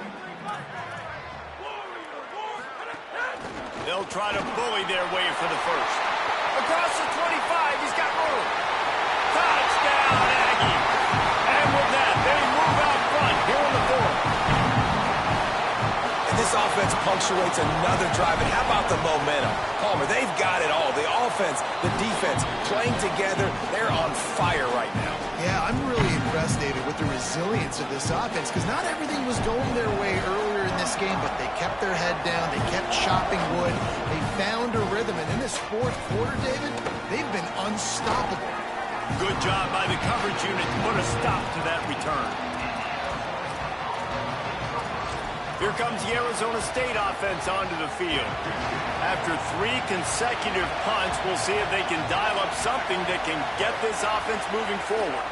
They'll try to bully their way for the first. Across the 25, he's got room. Touchdown, Aggies. And with that, they move out front here in the fourth. This offense punctuates another drive, and how about the momentum? Palmer, they've got it all. The offense, the defense, playing together. They're on fire right now. Yeah, I'm really impressed, David, with the resilience of this offense, because not everything was going their way earlier in this game, but they kept their head down. They kept chopping wood. They found a rhythm, and in this fourth quarter, David, they've been unstoppable. Good job by the coverage unit to put a stop to that return. Here comes the Arizona State offense onto the field. After 3 consecutive punts, we'll see if they can dial up something that can get this offense moving forward.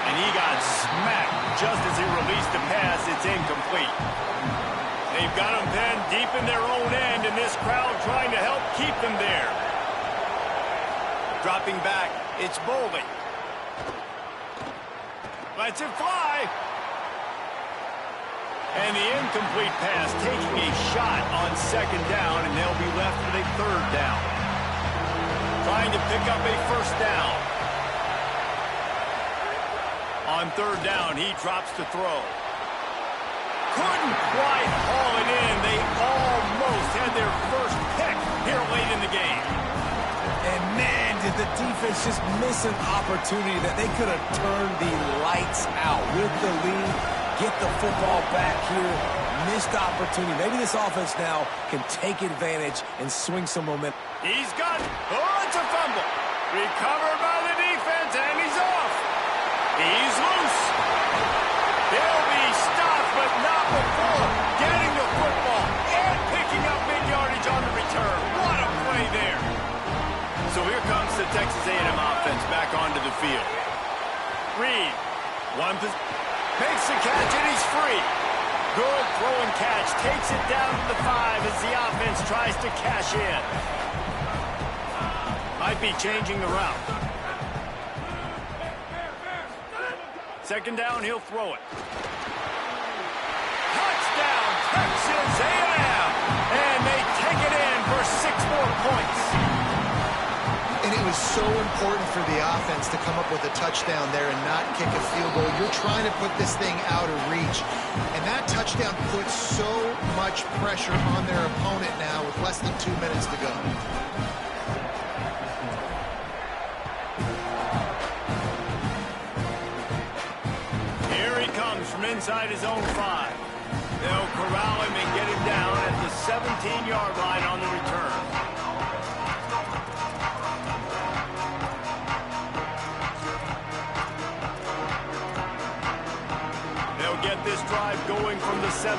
And he got smacked just as he released the pass. It's incomplete. They've got him penned deep in their own end, and this crowd trying to help keep them there. Dropping back, it's Boley. Lets it fly. And the incomplete pass taking a shot on second down, and they'll be left with a third down. Trying to pick up a first down. On third down, he drops to throw. Couldn't quite haul it in. They almost had their first pick here late in the game. And man, did the defense just miss an opportunity that they could have turned the lights out with the lead. Get the football back here. Missed opportunity. Maybe this offense now can take advantage and swing some momentum. He's got it. Oh, it's a fumble. Recovered by the defense, and he's off. He's loose. He'll be stopped, but not before getting the football and picking up big yardage on the return. What a play there. So here comes the Texas A&M offense back onto the field. Reed, makes the catch, and he's free. Good throw and catch. Takes it down to the 5 as the offense tries to cash in. Might be changing the route. Second down, he'll throw it. Touchdown, Texas A&M! And they take it in for 6 more points. And it was so important for the offense to come up with a touchdown there and not kick a field goal. You're trying to put this thing out of reach. And that touchdown puts so much pressure on their opponent now with less than 2 minutes to go. Here he comes from inside his own 5. They'll corral him and get him down at the 17-yard line on the return. Get this drive going from the 17.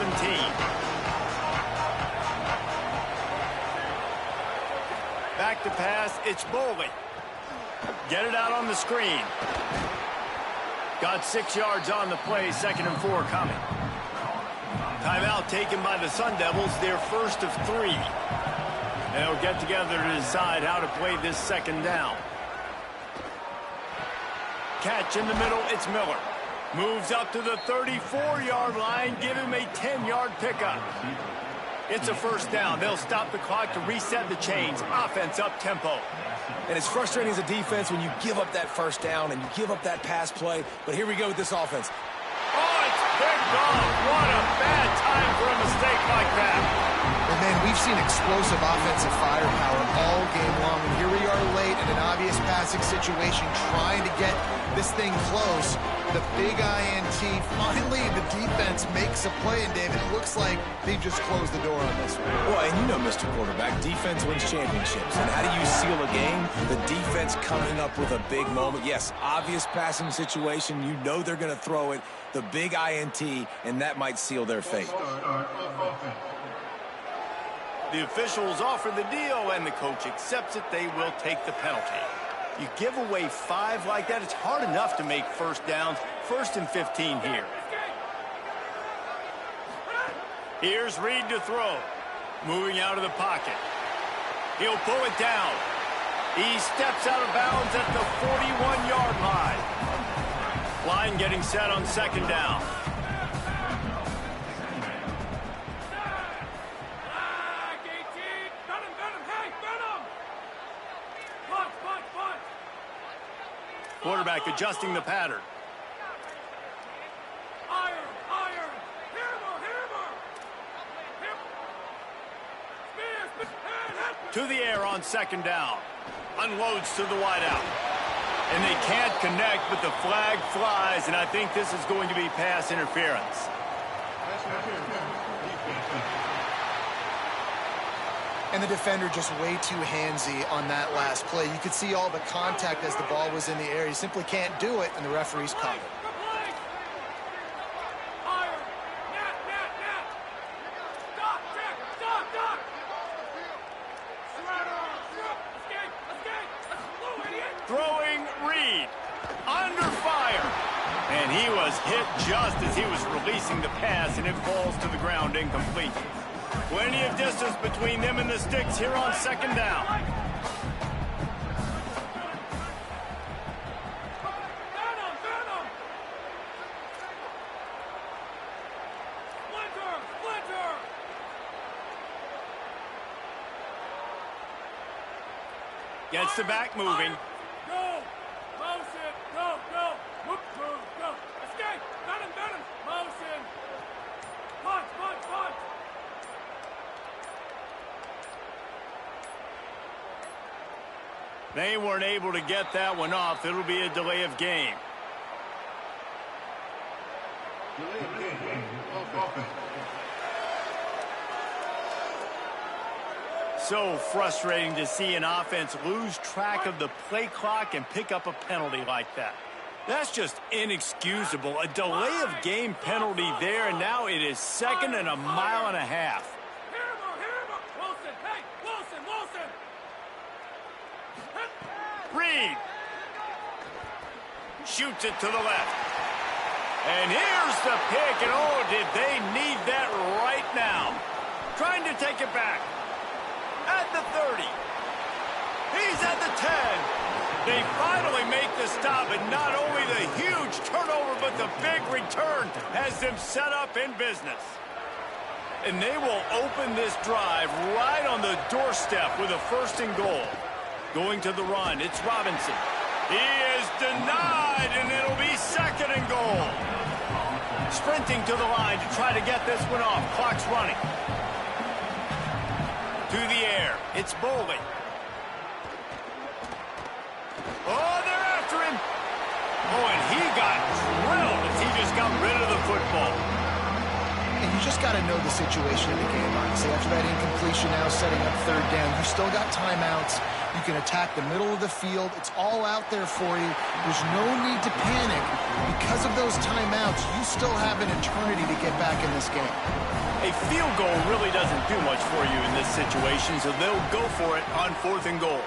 Back to pass, it's Boley. Get it out on the screen. Got 6 yards on the play, 2nd and 4 coming. Timeout taken by the Sun Devils, their first of 3. They'll get together to decide how to play this second down. Catch in the middle, it's Miller. Moves up to the 34-yard line, give him a 10-yard pickup. It's a first down. They'll stop the clock to reset the chains. Offense up tempo. And it's frustrating as a defense when you give up that first down and you give up that pass play. But here we go with this offense. Oh, it's off. What a bad time for a mistake like that. And man, we've seen explosive offensive firepower all game long. And here we are late in an obvious passing situation trying to get this thing close. The big INT. Finally, the defense makes a play. And, David, it looks like they've just closed the door on this one. Well, and you know, Mr. Quarterback, defense wins championships. And how do you seal a game? The defense coming up with a big moment. Yes, obvious passing situation. You know they're going to throw it. The big INT, and that might seal their fate. The officials offer the deal, and the coach accepts it. They will take the penalty. You give away 5 like that, it's hard enough to make first downs. 1st and 15 here. Here's Reed to throw. Moving out of the pocket. He'll pull it down. He steps out of bounds at the 41-yard line. Line getting set on 2nd down. Quarterback adjusting the pattern. To the air on 2nd down. Unloads to the wideout. And they can't connect, but the flag flies, and I think this is going to be pass interference. And the defender just way too handsy on that last play. You could see all the contact as the ball was in the air. He simply can't do it, and the referee's caught it. Throwing Reed. Under fire. And he was hit just as he was releasing the pass, and it falls to the ground incomplete. Plenty of distance between them and the sticks here on 2nd down. Gets the back moving. Go! Motion! Go! Go! Move! Go! Escape! Got him! Motion! Punch! They weren't able to get that one off. It'll be a delay of game. So frustrating to see an offense lose track of the play clock and pick up a penalty like that. That's just inexcusable. A delay of game penalty there, and now it is 2nd and a mile and a half. Wilson! Hey! Wilson! Reed shoots it to the left. And here's the pick, and oh, did they need that right now. Trying to take it back. At the 30. He's at the 10. They finally make the stop, and not only the huge turnover, but the big return has them set up in business. And they will open this drive right on the doorstep with a 1st and goal. Going to the run, it's Robinson. He is denied, and it'll be 2nd and goal. Sprinting to the line to try to get this one off. Clock's running. To the air, it's Bolden. Oh, they're after him. Oh, and he got drilled as he just got rid of the football. And you just got to know the situation of the game, honestly. After that incompletion now setting up 3rd down, you still got timeouts. You can attack the middle of the field. It's all out there for you. There's no need to panic. Because of those timeouts, you still have an eternity to get back in this game. A field goal really doesn't do much for you in this situation, so they'll go for it on 4th and goal.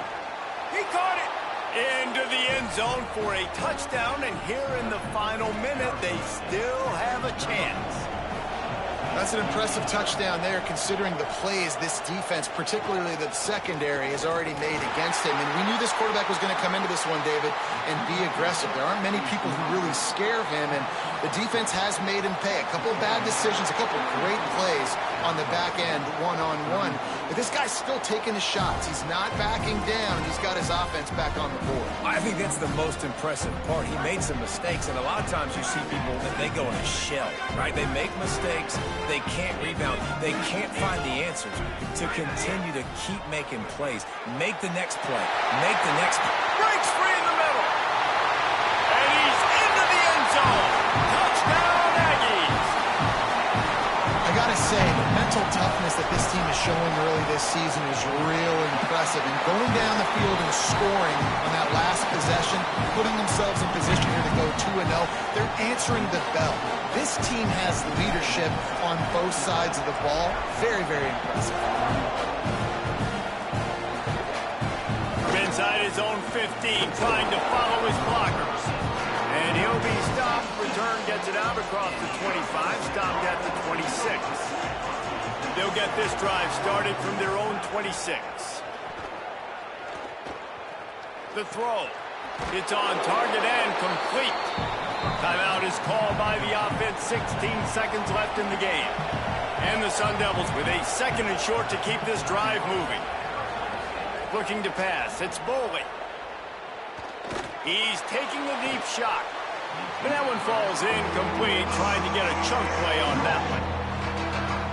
He caught it into the end zone for a touchdown, and here in the final minute, they still have a chance. That's an impressive touchdown there, considering the plays this defense, particularly the secondary, has already made against him. And we knew this quarterback was going to come into this one, David, and be aggressive. There aren't many people who really scare him, and The defense has made him pay. A couple of bad decisions, a couple of great plays on the back end, one-on-one. But this guy's still taking his shots. He's not backing down. He's got his offense back on the board. I think that's the most impressive part. He made some mistakes, and a lot of times you see people that they go in a shell, right? They make mistakes. They can't rebound. They can't find the answers to continue to keep making plays. Make the next play. Make the next play. Breaks free in the middle. And he's into the end zone. Touchdown, Aggies. I gotta say, the mental toughness that this team is showing early this season is real impressive. And going down the field and scoring on that last possession, putting themselves in position here to go 2-0, they're answering the bell. This team has leadership on both sides of the ball. Very, very impressive. From inside his own 15, trying to follow his blockers. And he'll be stopped. Return gets it out across the 25, stopped at the 26. They'll get this drive started from their own 26. The throw. It's on target and complete. Timeout is called by the offense. 16 seconds left in the game. And the Sun Devils with a second and short to keep this drive moving. Looking to pass. It's Boley. He's taking a deep shot. And that one falls incomplete, trying to get a chunk play on that one.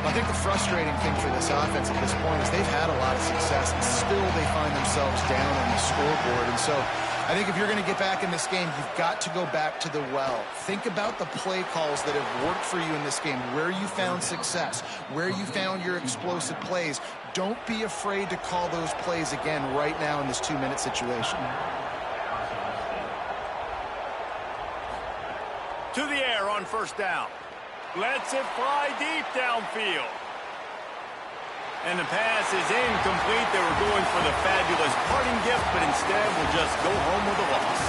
I think the frustrating thing for this offense at this point is they've had a lot of success, and still they find themselves down on the scoreboard. And so I think if you're going to get back in this game, you've got to go back to the well. Think about the play calls that have worked for you in this game, where you found success, where you found your explosive plays. Don't be afraid to call those plays again right now in this 2-minute situation. To the air on first down. Lets it fly deep downfield. And the pass is incomplete. They were going for the fabulous parting gift, but instead will just go home with a loss.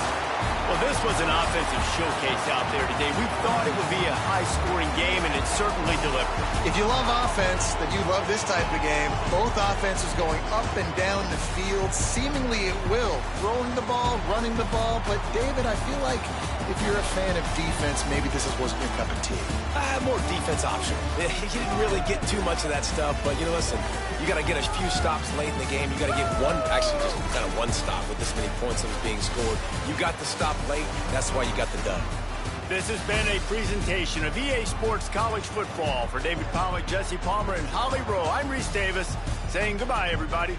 Well, this was an offensive showcase out there today. We thought it would be a high-scoring game, and it certainly delivered. If you love offense, then you love this type of game. Both offenses going up and down the field, seemingly at will. Throwing the ball, running the ball. But, David, I feel like if you're a fan of defense, maybe this wasn't your cup of tea. More defense option. You didn't really get too much of that stuff, but, you know, listen, you got to get a few stops late in the game. You got to get one, actually just kind of one stop with this many points that was being scored. You got the stop late. That's why you got the dub. This has been a presentation of EA Sports College Football. For David Pollack, Jesse Palmer, and Holly Rowe, I'm Reese Davis, saying goodbye, everybody.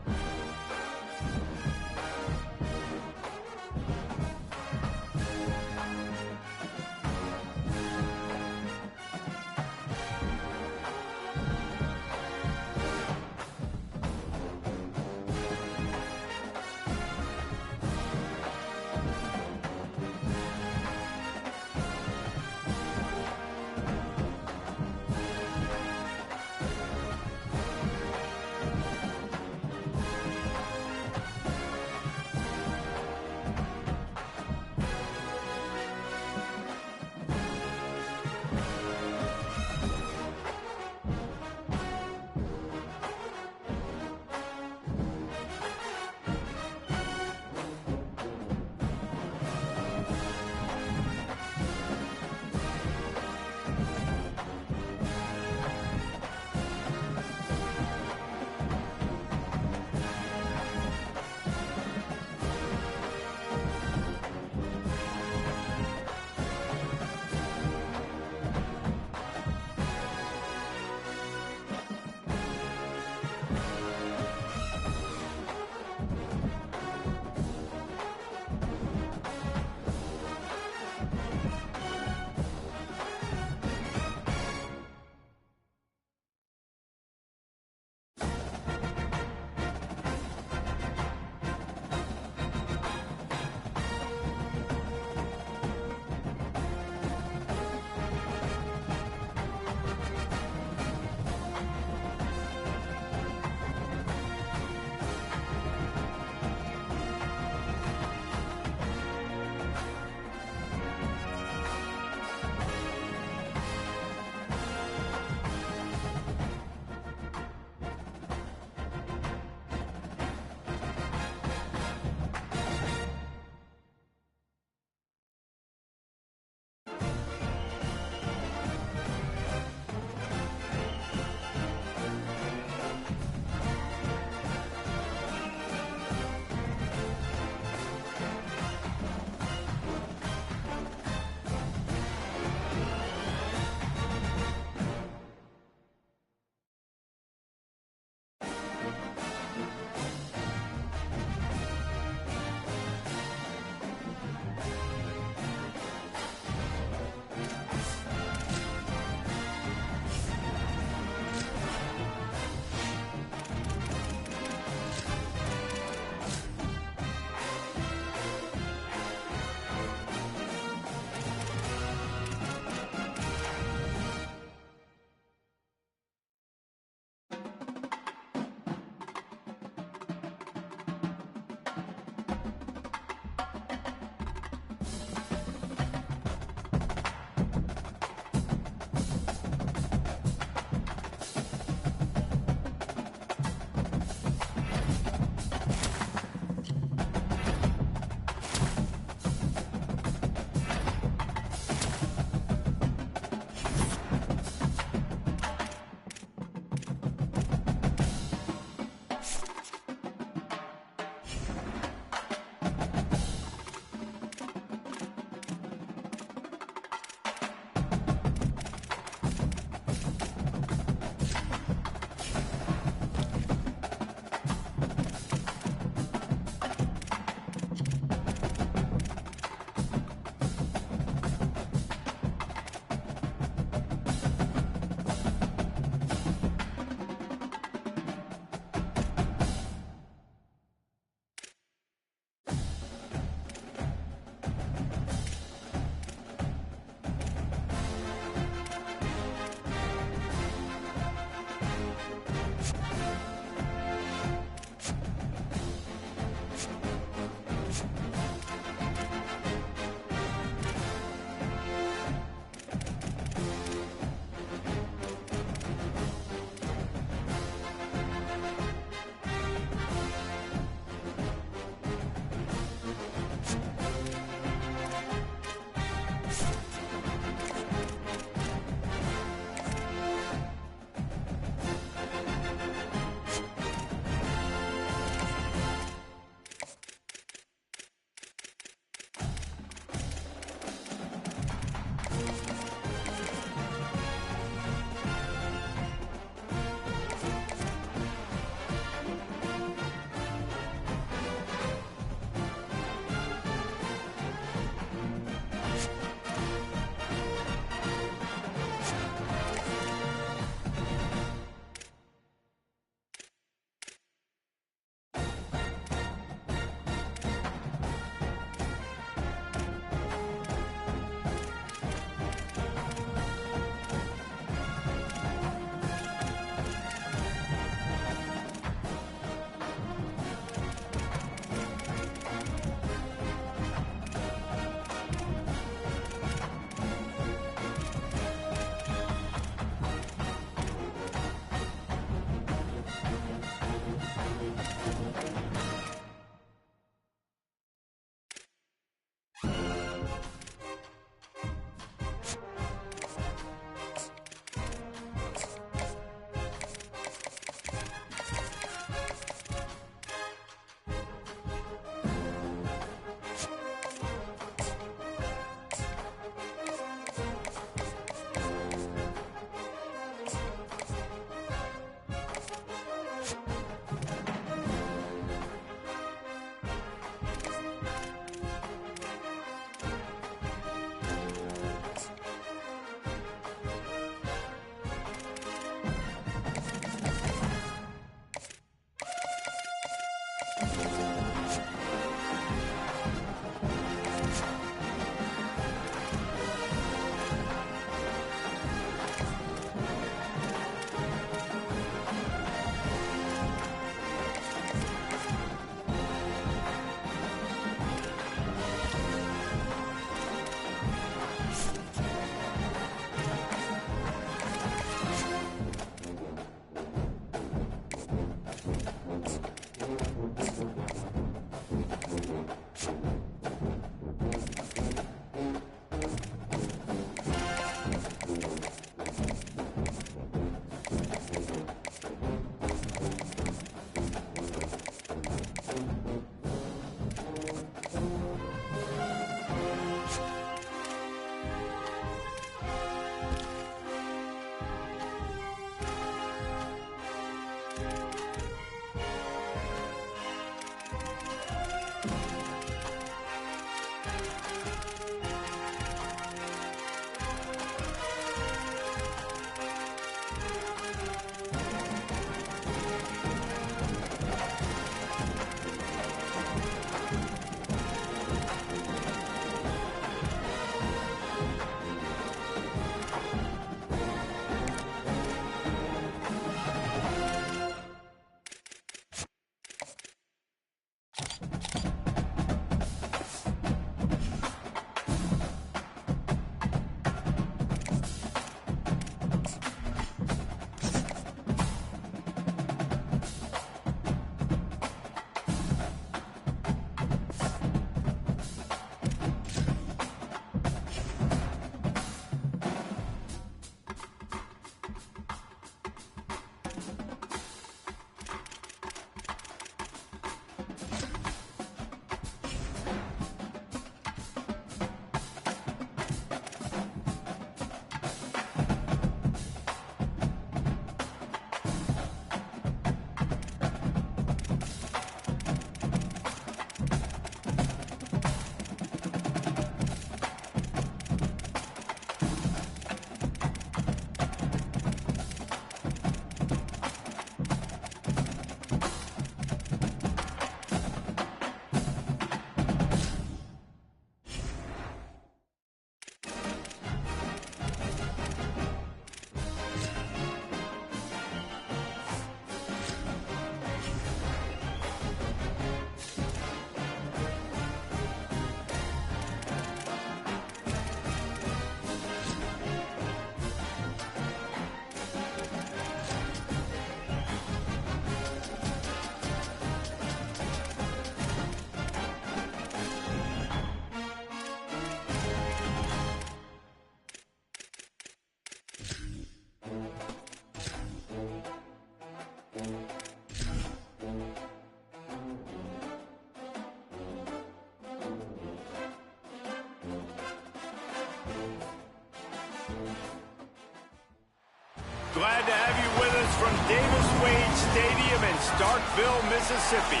Glad to have you with us from Davis Wade Stadium in Starkville, Mississippi.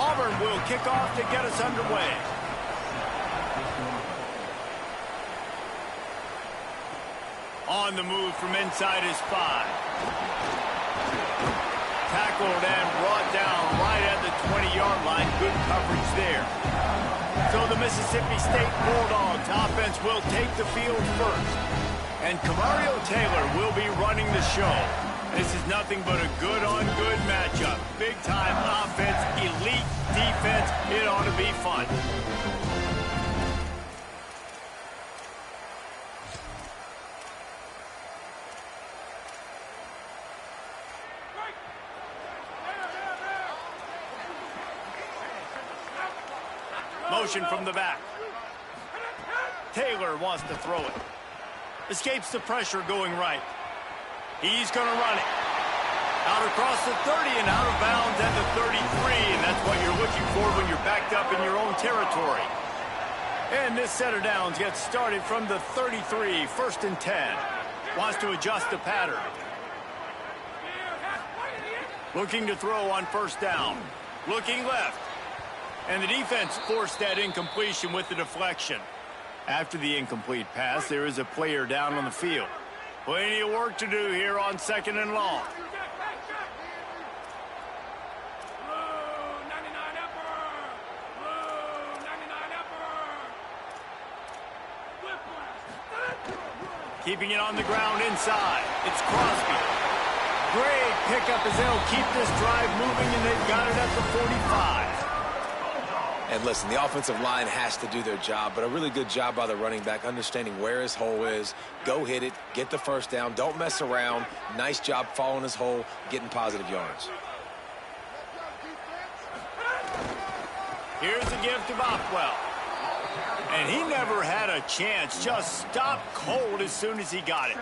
Auburn will kick off to get us underway. On the move from inside his 5. Tackled and brought down right at the 20-yard line. Good coverage there. So the Mississippi State Bulldogs offense will take the field first. And Camario Taylor will be running the show. This is nothing but a good-on-good matchup. Big-time offense, elite defense. It ought to be fun. Motion from the back. Taylor wants to throw it. Escapes the pressure going right. He's going to run it. Out across the 30 and out of bounds at the 33. And that's what you're looking for when you're backed up in your own territory. And this set of downs gets started from the 33, 1st and 10. Wants to adjust the pattern. Looking to throw on 1st down. Looking left. And the defense forced that incompletion with the deflection. After the incomplete pass, there is a player down on the field. Plenty of work to do here on 2nd and long. Keeping it on the ground inside. It's Crosby. Great pickup as they'll keep this drive moving, and they've got it at the 45. And listen, the offensive line has to do their job, but a really good job by the running back, understanding where his hole is. Go hit it, get the 1st down, don't mess around. Nice job following his hole, getting positive yards. Here's a give to Bothwell. And he never had a chance, just stopped cold as soon as he got it.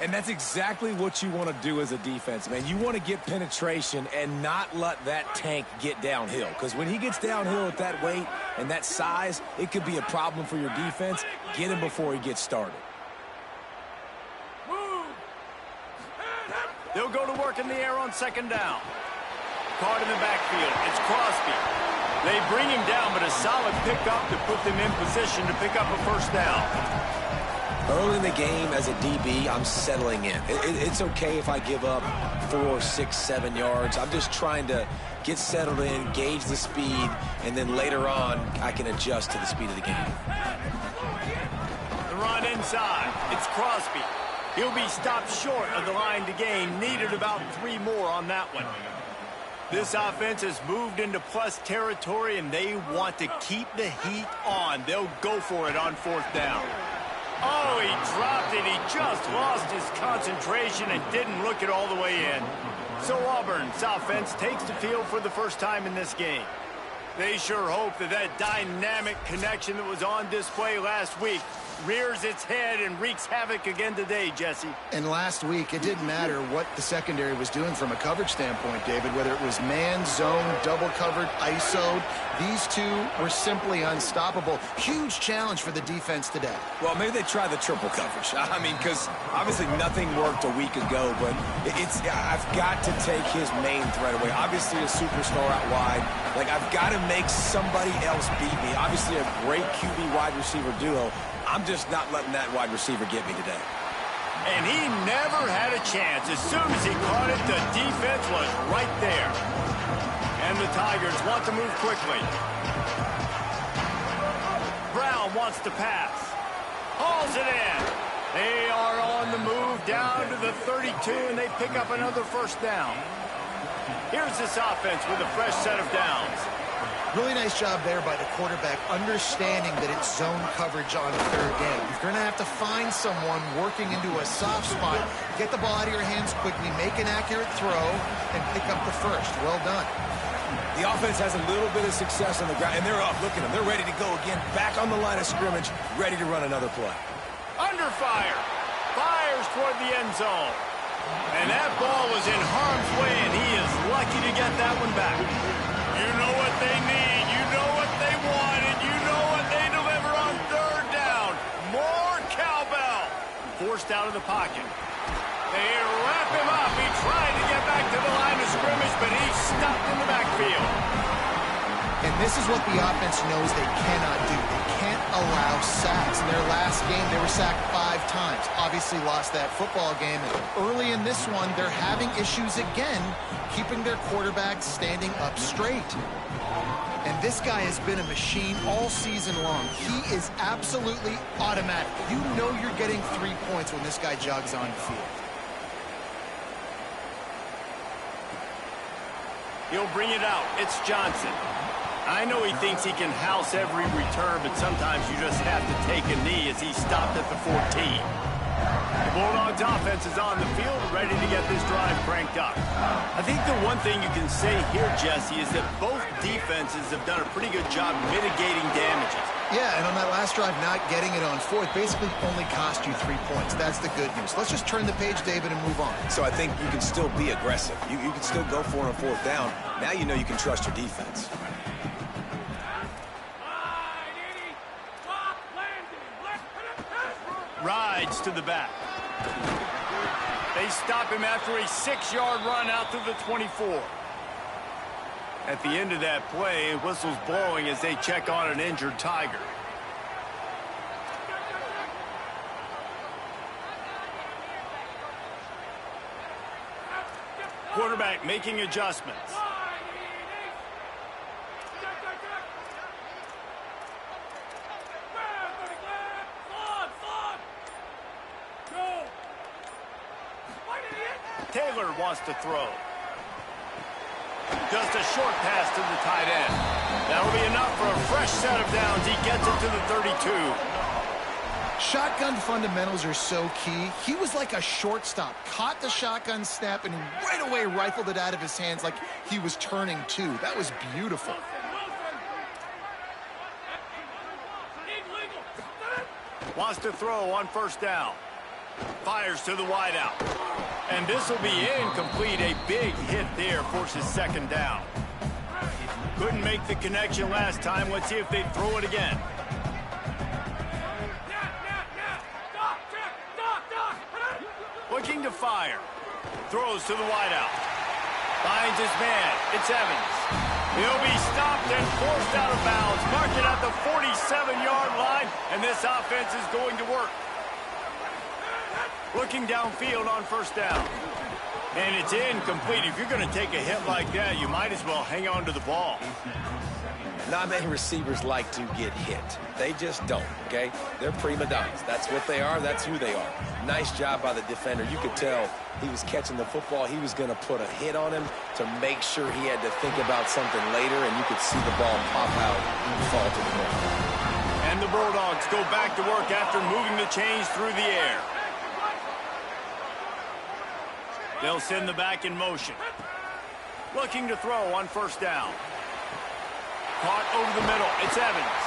And that's exactly what you want to do as a defense, man. You want to get penetration and not let that tank get downhill. Because when he gets downhill at that weight and that size, it could be a problem for your defense. Get him before he gets started. They'll go to work in the air on 2nd down. Caught in the backfield. It's Crosby. They bring him down, but a solid pickup to put them in position to pick up a 1st down. Early in the game as a DB, I'm settling in. It's okay if I give up 4, 6, 7 yards. I'm just trying to get settled in, gauge the speed, and then later on, I can adjust to the speed of the game. The run inside. It's Crosby. He'll be stopped short of the line to gain. Needed about 3 more on that one. This offense has moved into plus territory, and they want to keep the heat on. They'll go for it on 4th down. Oh, he dropped it. He just lost his concentration and didn't look it all the way in. So Auburn's offense takes the field for the first time in this game. They sure hope that that dynamic connection that was on display last week rears its head and wreaks havoc again today, Jesse. And last week, it didn't matter what the secondary was doing from a coverage standpoint, David, whether it was man, zone, double covered, ISO'd. These two were simply unstoppable. Huge challenge for the defense today. Well, maybe they try the triple coverage. I mean, because obviously nothing worked a week ago, but I've got to take his main threat away. Obviously a superstar out wide. Like, I've got to make somebody else beat me. Obviously a great QB wide receiver duo. I'm just not letting that wide receiver get me today. And he never had a chance. As soon as he caught it, the defense was right there. And the Tigers want to move quickly. Brown wants to pass. Hauls it in. They are on the move down to the 32, and they pick up another 1st down. Here's this offense with a fresh set of downs. Really nice job there by the quarterback, understanding that it's zone coverage on 3rd down. You're going to have to find someone working into a soft spot, get the ball out of your hands quickly, make an accurate throw, and pick up the 1st. Well done. The offense has a little bit of success on the ground, and they're up. Look at them. They're ready to go again, back on the line of scrimmage, ready to run another play. Under fire. Fires toward the end zone. And that ball was in harm's way, and he is lucky to get that one back. You know what they need, you know what they want, and you know what they deliver on 3rd forced out of the pocket. They wrap him up. He tried to get back to the line of scrimmage, but he's stopped in the backfield. And this is what the offense knows they cannot do. They can't allow sacks. In their last game, they were sacked 5 times. Obviously lost that football game. And early in this one, they're having issues again, keeping their quarterback standing up straight. And this guy has been a machine all season long. He is absolutely automatic. You know you're getting 3 points when this guy jogs on the field. He'll bring it out. It's Johnson. I know he thinks he can house every return, but sometimes you just have to take a knee as he stopped at the 14. The Bulldogs offense is on the field, ready to get this drive cranked up. I think the one thing you can say here, Jesse, is that both defenses have done a pretty good job mitigating damages. Yeah, and on that last drive, not getting it on fourth basically only cost you 3 points. That's the good news. Let's just turn the page, David, and move on. So I think you can still be aggressive. You can still go for it on 4th down. Now you know you can trust your defense. Rides to the back. They stop him after a 6-yard run out to the 24. At the end of that play, whistle's blowing as they check on an injured Tiger. Quarterback making adjustments. Taylor wants to throw. Just a short pass to the tight end. That'll be enough for a fresh set of downs. He gets it to the 32. Shotgun fundamentals are so key. He was like a shortstop. Caught the shotgun snap and right away rifled it out of his hands like he was turning two. That was beautiful. Wants to throw on 1st down. Fires to the wideout. And this will be incomplete. A big hit there forces 2nd down. Couldn't make the connection last time. Let's see if they throw it again. Looking to fire. Throws to the wideout. Finds his man. It's Evans. He'll be stopped and forced out of bounds. Marked it at the 47-yard line, and this offense is going to work. Looking downfield on 1st down. And it's incomplete. If you're going to take a hit like that, you might as well hang on to the ball. Not many receivers like to get hit. They just don't, okay? They're prima donnas. That's what they are. That's who they are. Nice job by the defender. You could tell he was catching the football. He was going to put a hit on him to make sure he had to think about something later, and you could see the ball pop out and fall to the ground. And the Bulldogs go back to work after moving the chains through the air. They'll send the back in motion. Looking to throw on 1st down. Caught over the middle. It's Evans.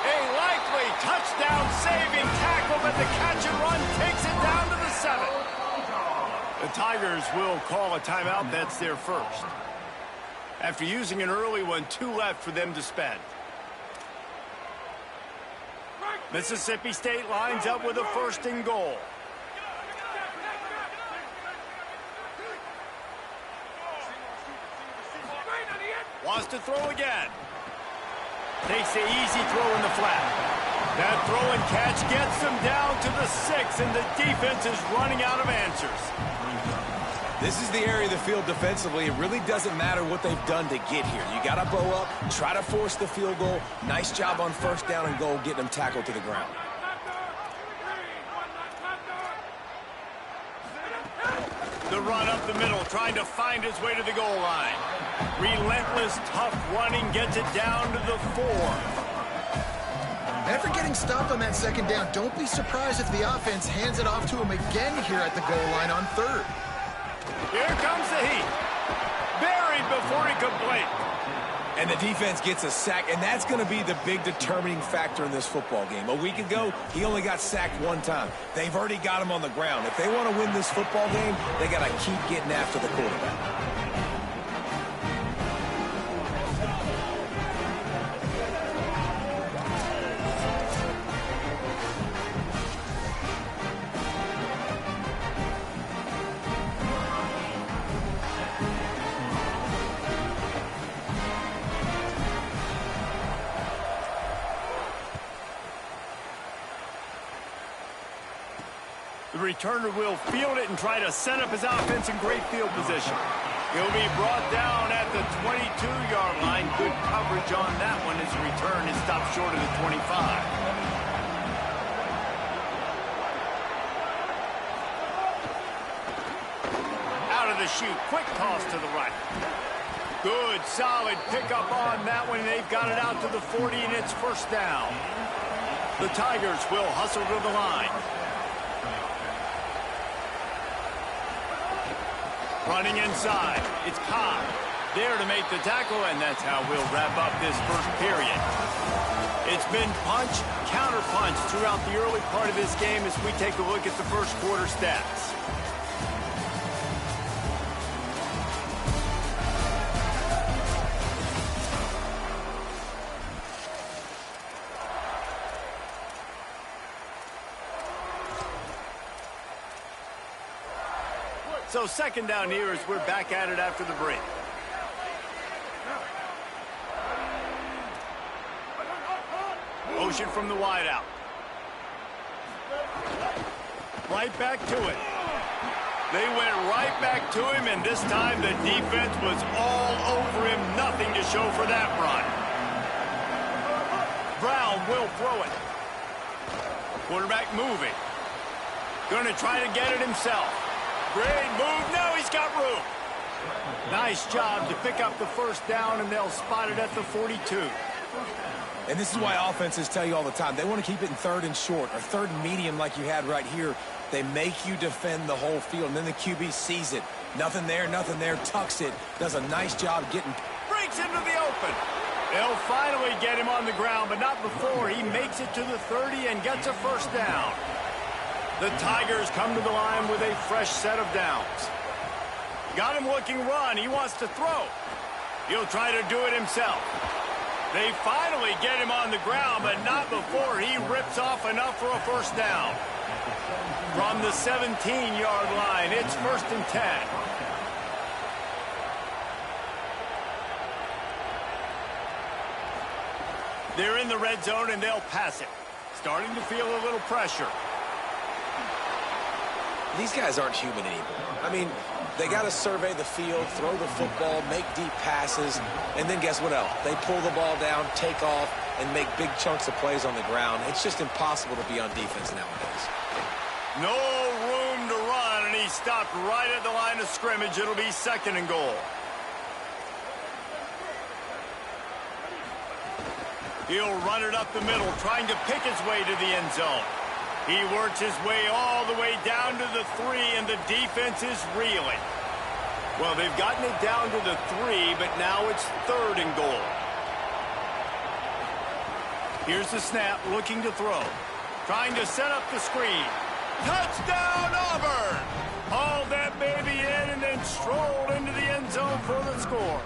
A likely touchdown-saving tackle, but the catch and run takes it down to the 7. The Tigers will call a timeout. That's their first. After using an early one, 2 left for them to spend. Mississippi State lines up with a 1st and goal. Wants to throw again. Takes the easy throw in the flat. That throw and catch gets them down to the 6, and the defense is running out of answers. This is the area of the field defensively. It really doesn't matter what they've done to get here. You got to bow up, try to force the field goal. Nice job on 1st down and goal, getting them tackled to the ground. The run up the middle, trying to find his way to the goal line. Relentless, tough running gets it down to the 4. After getting stopped on that 2nd down, don't be surprised if the offense hands it off to him again here at the goal line on 3rd. Here comes the heat. Buried before he could blink. And the defense gets a sack, and that's going to be the big determining factor in this football game. A week ago, he only got sacked 1 time. They've already got him on the ground. If they want to win this football game, they got to keep getting after the quarterback. returner will field it and try to set up his offense in great field position. He'll be brought down at the 22-yard line. Good coverage on that one. His return is stopped short of the 25. The shoot, quick toss to the right. Good, solid pickup on that one. They've got it out to the 40, and it's first down. The Tigers will hustle to the line. Running inside, it's Cobb. There to make the tackle, and that's how we'll wrap up this first period. It's been punch, counter punch throughout the early part of this game as we take a look at the first quarter stats. So second down here as we're back at it after the break. Motion from the wideout. Right back to it. They went right back to him, and this time the defense was all over him. Nothing to show for that run. Brown will throw it. Quarterback moving. Going to try to get it himself. Great move. Now he's got room. Nice job to pick up the first down, and they'll spot it at the 42. And this is why offenses tell you all the time, they want to keep it in third and short or third and medium like you had right here. They make you defend the whole field, and then the QB sees it. Nothing there, tucks it, does a nice job getting... Breaks into the open. They'll finally get him on the ground, but not before he makes it to the 30 and gets a first down. The Tigers come to the line with a fresh set of downs. Got him looking run. He wants to throw. He'll try to do it himself. They finally get him on the ground, but not before he rips off enough for a first down. From the 17-yard line, it's first and 10. They're in the red zone, and they'll pass it. Starting to feel a little pressure. These guys aren't human anymore. I mean, they got to survey the field, throw the football, make deep passes, and then guess what else? They pull the ball down, take off, and make big chunks of plays on the ground. It's just impossible to be on defense nowadays. No room to run, and he stopped right at the line of scrimmage. It'll be second and goal. He'll run it up the middle, trying to pick his way to the end zone. He works his way all the way down to the 3, and the defense is reeling. Well, they've gotten it down to the 3, but now it's third and goal. Here's the snap, looking to throw. Trying to set up the screen. Touchdown, Auburn! Hauled that baby in and then strolled into the end zone for the score.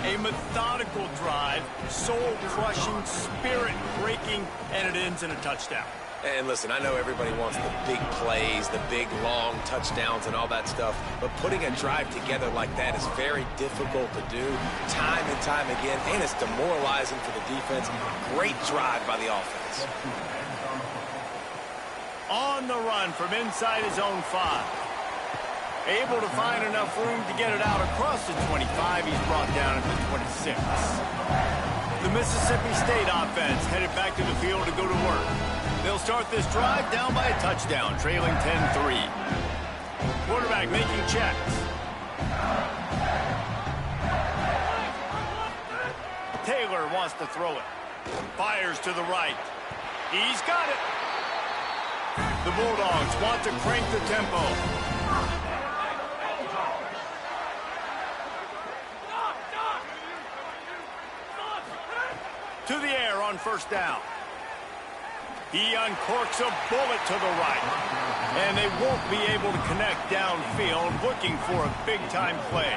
A methodical drive, soul-crushing, spirit-breaking, and it ends in a touchdown. And listen, I know everybody wants the big plays, the big, long touchdowns and all that stuff, but putting a drive together like that is very difficult to do time and time again, and it's demoralizing for the defense. Great drive by the offense. On the run from inside his own 5. Able to find enough room to get it out across the 25. He's brought down at the 26. The Mississippi State offense headed back to the field to go to work. They'll start this drive down by a touchdown, trailing 10-3. Quarterback making checks. Taylor wants to throw it. Fires to the right. He's got it. The Bulldogs want to crank the tempo. To the air on first down. He uncorks a bullet to the right. And they won't be able to connect downfield, looking for a big-time play.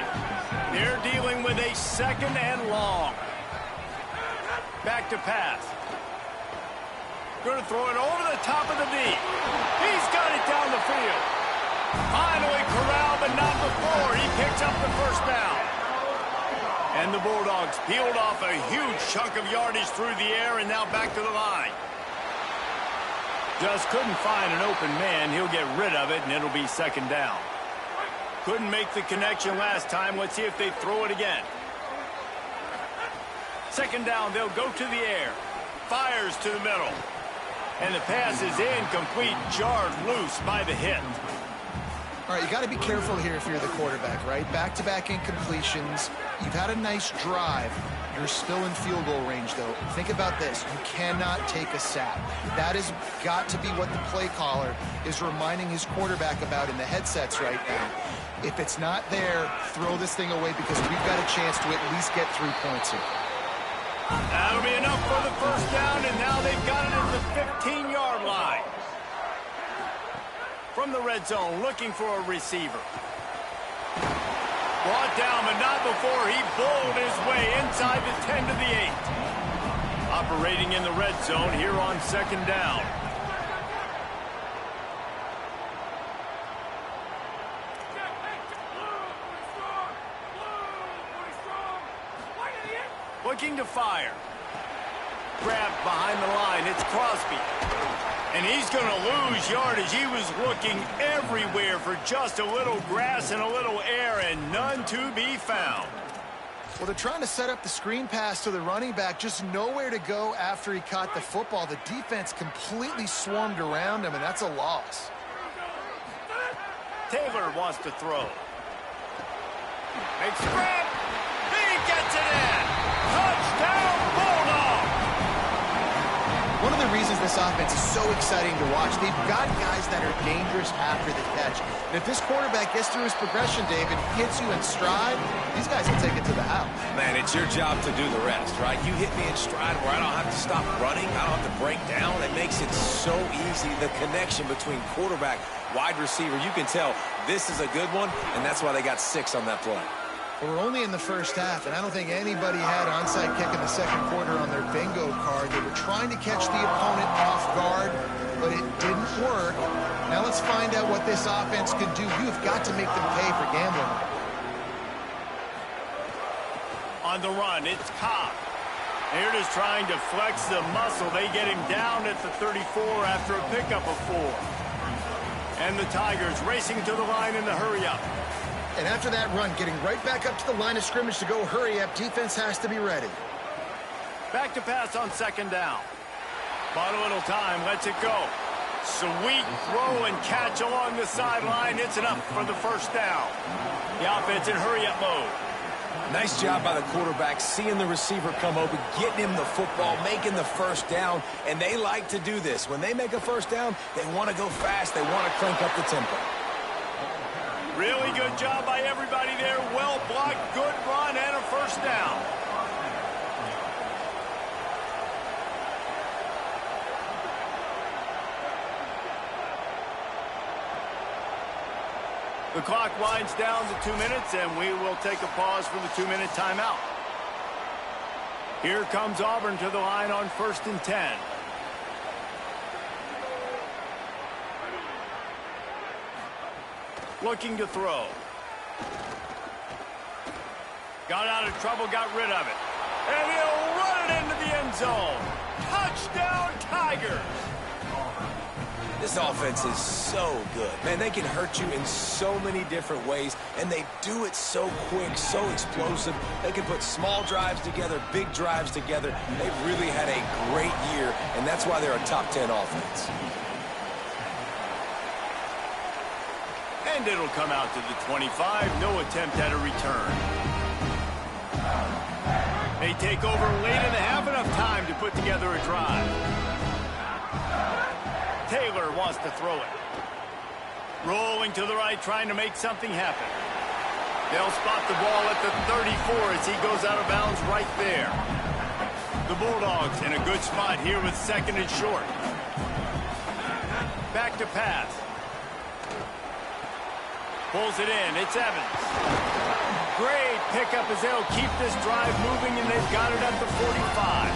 They're dealing with a second and long. Back to pass. Going to throw it over the top of the knee. He's got it down the field. Finally corralled, but not before he picks up the first down. And the Bulldogs peeled off a huge chunk of yardage through the air and now back to the line. Just couldn't find an open man. He'll get rid of it, and it'll be second down. Couldn't make the connection last time. Let's see if they throw it again. Second down, they'll go to the air. Fires to the middle. And the pass is incomplete, jarred loose by the hit. All right, you got to be careful here if you're the quarterback, right? Back-to-back incompletions. You've had a nice drive. You're still in field goal range, though. Think about this. You cannot take a sack. That has got to be what the play caller is reminding his quarterback about in the headsets right now. If it's not there, throw this thing away because we've got a chance to at least get 3 points here. That'll be enough for the first down, and now they've got it at the 15-yard line. From the red zone, looking for a receiver. Brought down, but not before he bowled his way inside the 10 to the 8. Operating in the red zone here on second down. Looking to fire. Grabbed behind the line. It's Crosby. And he's going to lose yardage. He was looking everywhere for just a little grass and a little air, and none to be found. Well, they're trying to set up the screen pass to the running back. Just nowhere to go after he caught the football. The defense completely swarmed around him, and that's a loss. Taylor wants to throw. Makes grab. He gets it in. Touchdown, Bulldog! One of the reasons this offense is so exciting to watch, they've got guys that are dangerous after the catch. And if this quarterback gets through his progression, David, hits you in stride, these guys will take it to the house. Man, it's your job to do the rest, right? You hit me in stride where I don't have to stop running. I don't have to break down. It makes it so easy. The connection between quarterback, wide receiver, you can tell this is a good one, and that's why they got 6 on that play. We're only in the first half, and I don't think anybody had onside kick in the second quarter on their bingo card. They were trying to catch the opponent off guard, but it didn't work. Now let's find out what this offense can do. You've got to make them pay for gambling. On the run, it's Cobb. They're just trying to flex the muscle. They get him down at the 34 after a pickup of 4. And the Tigers racing to the line in the hurry-up. And after that run, getting right back up to the line of scrimmage to go hurry up, defense has to be ready. Back to pass on second down. Bought a little time, lets it go. Sweet throw and catch along the sideline. It's enough for the first down. The offense in hurry-up mode. Nice job by the quarterback, seeing the receiver come open, getting him the football, making the first down, and they like to do this. When they make a first down, they want to go fast. They want to crank up the tempo. Really good job by everybody there. Well blocked, good run, and a first down. The clock winds down to 2 minutes, and we will take a pause for the 2-minute timeout. Here comes Auburn to the line on 1st and 10. Looking to throw. Got out of trouble, got rid of it. And he'll run it into the end zone. Touchdown, Tigers! This offense is so good. Man, they can hurt you in so many different ways, and they do it so quick, so explosive. They can put small drives together, big drives together. They've really had a great year, and that's why they're a top 10 offense. And it'll come out to the 25. No attempt at a return. They take over late in the half, enough time to put together a drive. Taylor wants to throw it. Rolling to the right, trying to make something happen. They'll spot the ball at the 34 as he goes out of bounds right there. The Bulldogs in a good spot here with 2nd and short. Back to pass. Pulls it in. It's Evans. Great pickup as they'll keep this drive moving, and they've got it at the 45.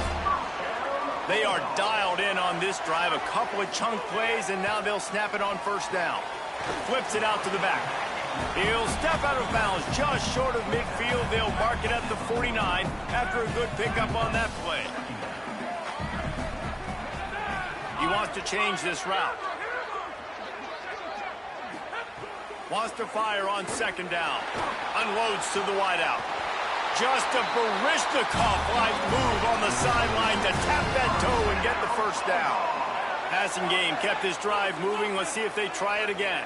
They are dialed in on this drive. A couple of chunk plays, and now they'll snap it on first down. Flips it out to the back. He'll step out of bounds just short of midfield. They'll mark it at the 49 after a good pickup on that play. He wants to change this route. Wants to fire on second down. Unloads to the wideout. Just a Baryshnikov-like move on the sideline to tap that toe and get the first down. Passing game kept this drive moving. Let's see if they try it again.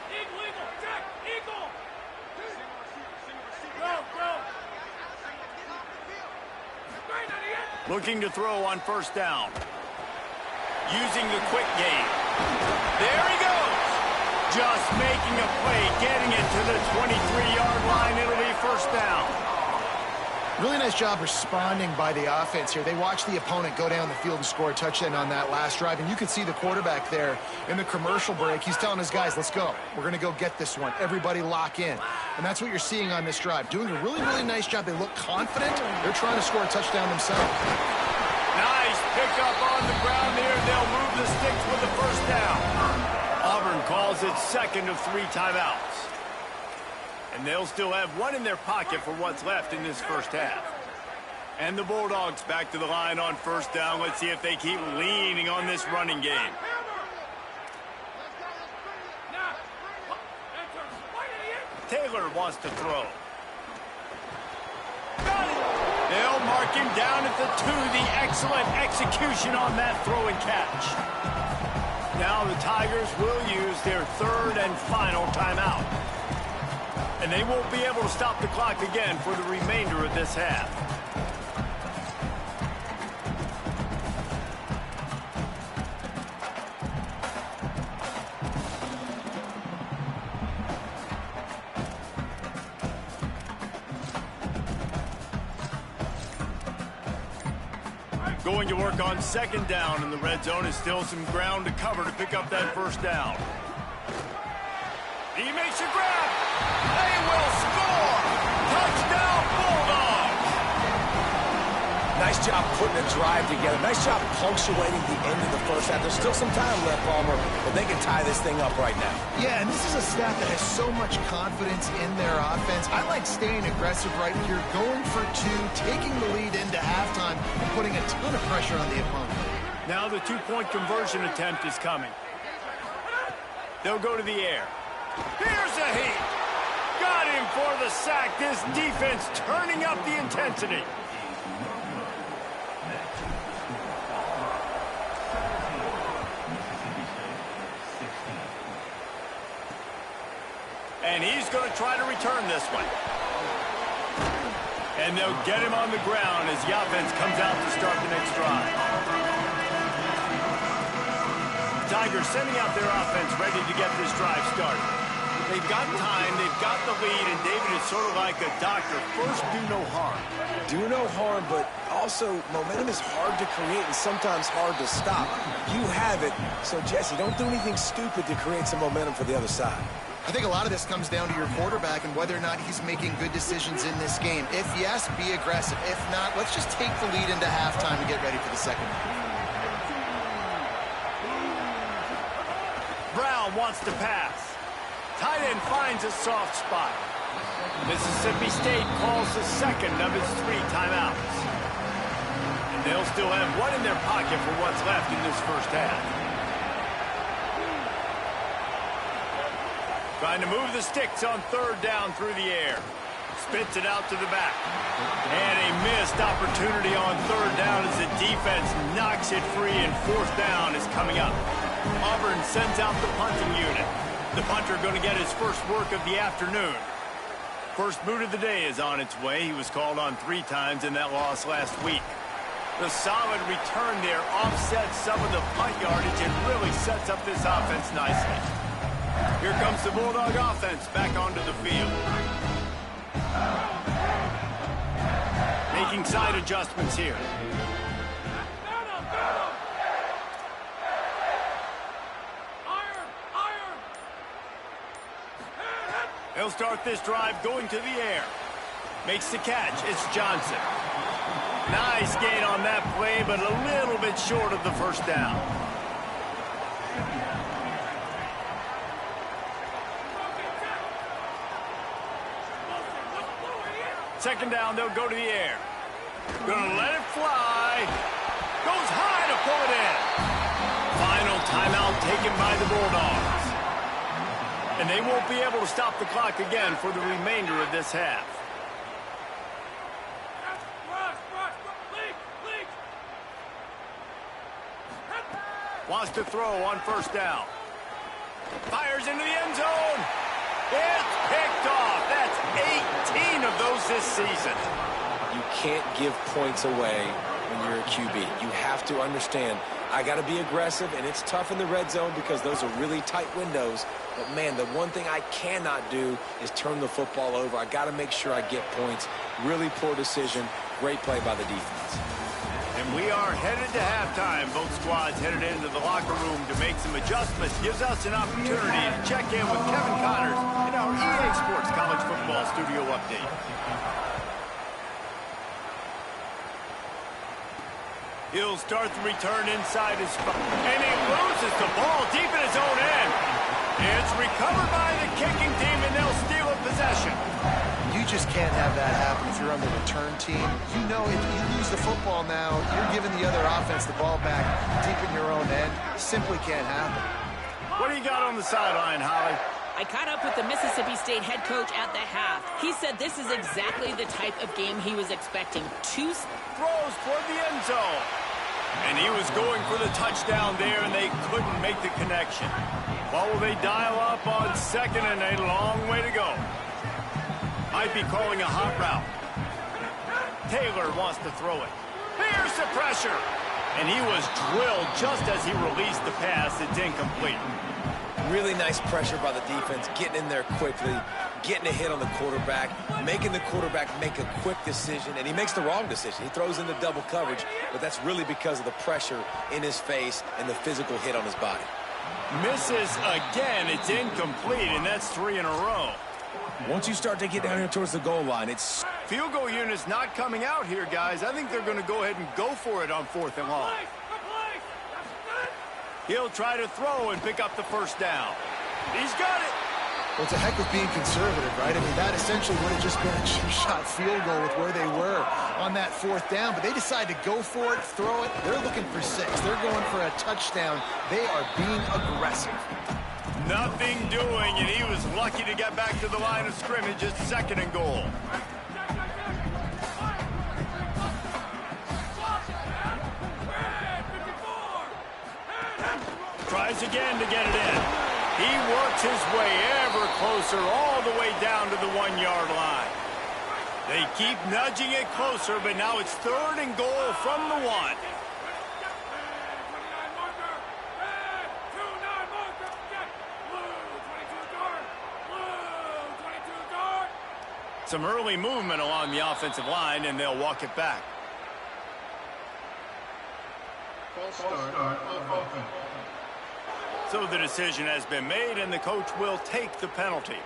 Eagle, eagle, Jack, eagle. Go, go. Great idea. Looking to throw on first down. Using the quick game. There he goes. Just making a play, getting it to the 23-yard line. It'll be first down. Really nice job responding by the offense here. They watched the opponent go down the field and score a touchdown on that last drive, and you can see the quarterback there in the commercial break. He's telling his guys, let's go. We're going to go get this one. Everybody lock in. And that's what you're seeing on this drive. Doing a really, really nice job. They look confident. They're trying to score a touchdown themselves. Nice pickup on the ground here. They'll move the sticks with the first down. Auburn calls it second of 3 timeouts. And they'll still have one in their pocket for what's left in this first half. And the Bulldogs back to the line on first down. Let's see if they keep leaning on this running game. Taylor wants to throw. Got it. They'll mark him down at the 2. The excellent execution on that throw and catch. Now the Tigers will use their 3rd and final timeout. And they won't be able to stop the clock again for the remainder of this half. Going to work on second down in the red zone. Is still some ground to cover to pick up that first down. He makes a grab. They will score. Touchdown, Bulldogs. Nice job putting a drive together. Nice job punctuating the end of the first half. There's still some time left, Palmer, but they can tie this thing up right now. Yeah, and this is a staff that has so much confidence in their offense. I like staying aggressive right here, going for 2, taking the lead into halftime, and putting a ton of pressure on the opponent. Now the 2-point conversion attempt is coming. They'll go to the air. Here's a heat. Got him for the sack. This defense turning up the intensity. And he's going to try to return this one. And they'll get him on the ground as the offense comes out to start the next drive. Tigers sending out their offense ready to get this drive started. They've got time, they've got the lead, and David is sort of like a doctor. First, do no harm. Do no harm, but also momentum is hard to create and sometimes hard to stop. You have it, so Jesse, don't do anything stupid to create some momentum for the other side. I think a lot of this comes down to your quarterback and whether or not he's making good decisions in this game. If yes, be aggressive. If not, let's just take the lead into halftime and get ready for the second half. Brown wants to pass. Tight end finds a soft spot. Mississippi State calls the second of his 3 timeouts. And they'll still have one in their pocket for what's left in this first half. Trying to move the sticks on third down through the air. Spits it out to the back. And a missed opportunity on third down as the defense knocks it free, and fourth down is coming up. Auburn sends out the punting unit. The punter going to get his first work of the afternoon. First boot of the day is on its way. He was called on 3 times in that loss last week. The solid return there offsets some of the punt yardage and really sets up this offense nicely. Here comes the Bulldog offense back onto the field. Making side adjustments here. He'll start this drive going to the air. Makes the catch. It's Johnson. Nice gain on that play, but a little bit short of the first down. Second down, they'll go to the air. Gonna let it fly. Goes high to pull it in. timeout taken by the Bulldogs. And they won't be able to stop the clock again for the remainder of this half. Wants to throw on first down. Fires into the end zone. It's picked off. That's 18 of those this season. You can't give points away when you're a QB. You have to understand, I got to be aggressive, and it's tough in the red zone because those are really tight windows. But, man, the one thing I cannot do is turn the football over. I got to make sure I get points. Really poor decision. Great play by the defense. And we are headed to halftime. Both squads headed into the locker room to make some adjustments. Gives us an opportunity to check in with Kevin Connors in our EA Sports College Football Studio Update. He'll start the return inside his spot. And he loses the ball deep in his own end. It's recovered by the kicking team, and they'll steal a possession. You just can't have that happen if you're on the return team. You know if you lose the football now, you're giving the other offense the ball back deep in your own end. Simply can't happen. What do you got on the sideline, Holly? I caught up with the Mississippi State head coach at the half. He said this is exactly the type of game he was expecting. Two throws toward the end zone. And he was going for the touchdown there, and they couldn't make the connection. What will they dial up on second and a long way to go? Might be calling a hot route. Taylor wants to throw it. Here's the pressure. And he was drilled just as he released the pass. It's incomplete. Really nice pressure by the defense, getting in there quickly, getting a hit on the quarterback, making the quarterback make a quick decision, and he makes the wrong decision. He throws into double coverage, but that's really because of the pressure in his face and the physical hit on his body. Misses again. It's incomplete, and that's 3 in a row. Once you start to get down here towards the goal line, it's... Field goal unit's not coming out here, guys. I think they're going to go ahead and go for it on 4th and long. He'll try to throw and pick up the first down. He's got it. Well, it's a heck of being conservative, right? I mean, that essentially would have just been a two-shot field goal with where they were on that 4th down. But they decide to go for it, throw it. They're looking for 6. They're going for a touchdown. They are being aggressive. Nothing doing, and he was lucky to get back to the line of scrimmage at 2nd and goal. Tries again to get it in. He works his way ever closer, all the way down to the 1-yard line. They keep nudging it closer, but now it's 3rd and goal from the 1. Some early movement along the offensive line, and they'll walk it back. False start of offense. So the decision has been made, and the coach will take the penalty.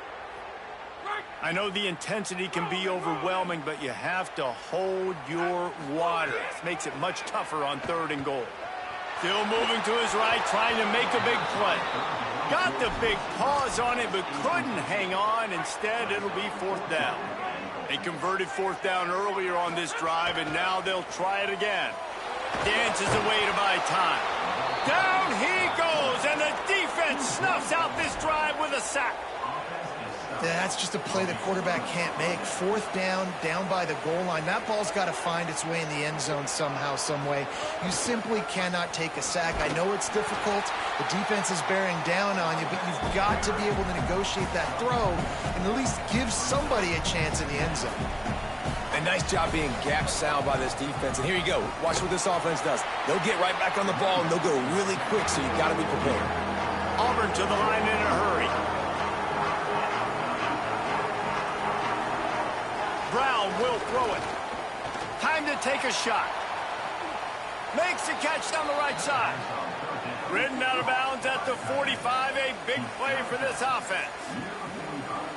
I know the intensity can be overwhelming, but you have to hold your water. It makes it much tougher on 3rd and goal. Still moving to his right, trying to make a big play. Got the big pause on it, but couldn't hang on. Instead, it'll be 4th down. They converted 4th down earlier on this drive, and now they'll try it again. Dances away to buy time. Down he goes, and the defense snuffs out this drive with a sack. That's just a play the quarterback can't make. 4th down, down by the goal line. That ball's got to find its way in the end zone somehow, some way. You simply cannot take a sack. I know it's difficult. The defense is bearing down on you, but you've got to be able to negotiate that throw and at least give somebody a chance in the end zone. A nice job being gap sound by this defense. And here you go. Watch what this offense does. They'll get right back on the ball, and they'll go really quick, so you've got to be prepared. Auburn to the line in a hurry. Brown will throw it. Time to take a shot. Makes the catch down the right side. Ridden out of bounds at the 45. A big play for this offense.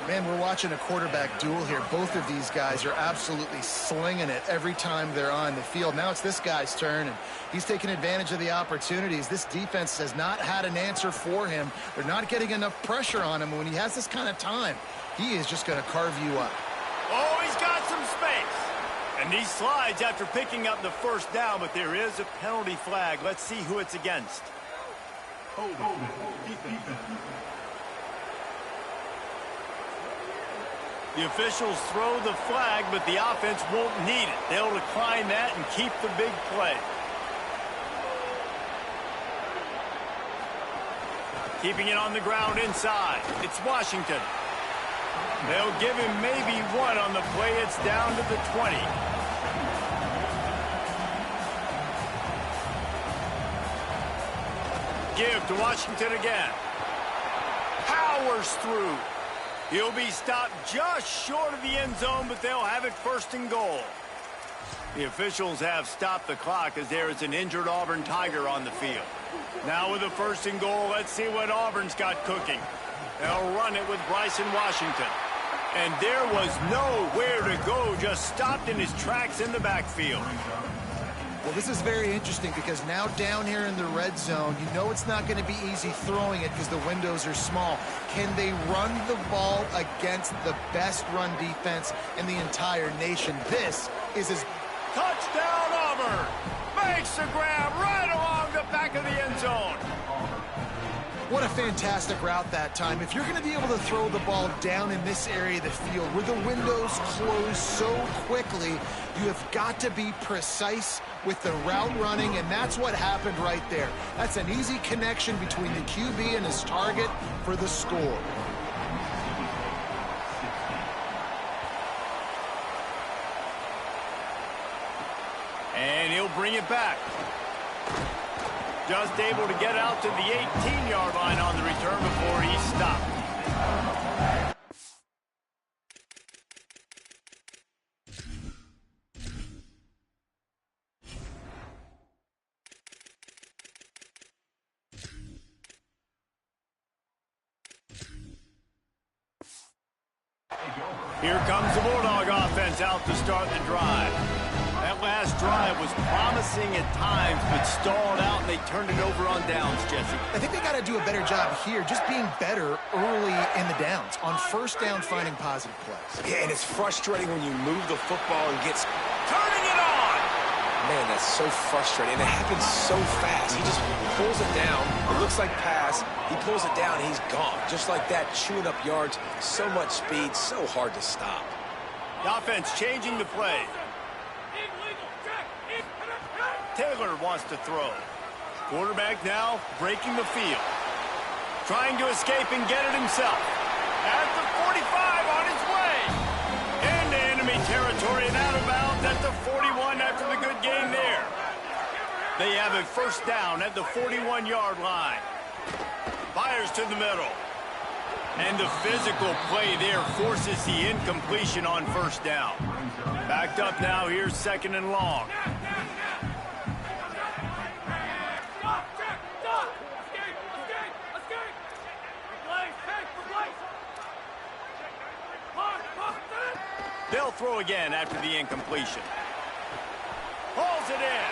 Man, we're watching a quarterback duel here. Both of these guys are absolutely slinging it every time they're on the field. Now it's this guy's turn, and he's taking advantage of the opportunities. This defense has not had an answer for him. They're not getting enough pressure on him. When he has this kind of time, he is just going to carve you up. Oh, he's got some space. And he slides after picking up the 1st down, but there is a penalty flag. Let's see who it's against. The officials throw the flag, but the offense won't need it. They'll decline that and keep the big play. Keeping it on the ground inside. It's Washington. They'll give him maybe one on the play. It's down to the 20. Give to Washington again. Powers through. He'll be stopped just short of the end zone, but they'll have it first and goal. The officials have stopped the clock as there is an injured Auburn Tiger on the field. Now with a first and goal, let's see what Auburn's got cooking. They'll run it with Bryson Washington. And there was nowhere to go, just stopped in his tracks in the backfield. Well, this is very interesting because now down here in the red zone, you know it's not going to be easy throwing it because the windows are small. Can they run the ball against the best run defense in the entire nation? This is his touchdown, Auburn! Makes the grab right along the back of the end zone. What a fantastic route that time. If you're going to be able to throw the ball down in this area of the field where the windows close so quickly, you have got to be precise with the route running, and that's what happened right there. That's an easy connection between the QB and his target for the score. And he'll bring it back. Just able to get out to the 18-yard line on the return before he stopped. Here comes the Bulldog offense out to start the drive. That last drive was promising at times, but stalled out, and they turned it over on downs, Jesse. I think they got to do a better job here, just being better early in the downs, on first down, finding positive plays. Yeah, and it's frustrating when you move the football and gets... Turning it on! Man, that's so frustrating, and it happens so fast. He just pulls it down. It looks like pass. He pulls it down, and he's gone. Just like that, chewing up yards. So much speed, so hard to stop. The offense changing the play. Taylor wants to throw. Quarterback now breaking the field. Trying to escape and get it himself. At the 45 on his way. Into enemy territory and out of bounds at the 41 after the good game there. They have a first down at the 41-yard line. Fires to the middle. And the physical play there forces the incompletion on first down. Backed up now, here's second and long. They'll throw again after the incompletion. Hauls it in.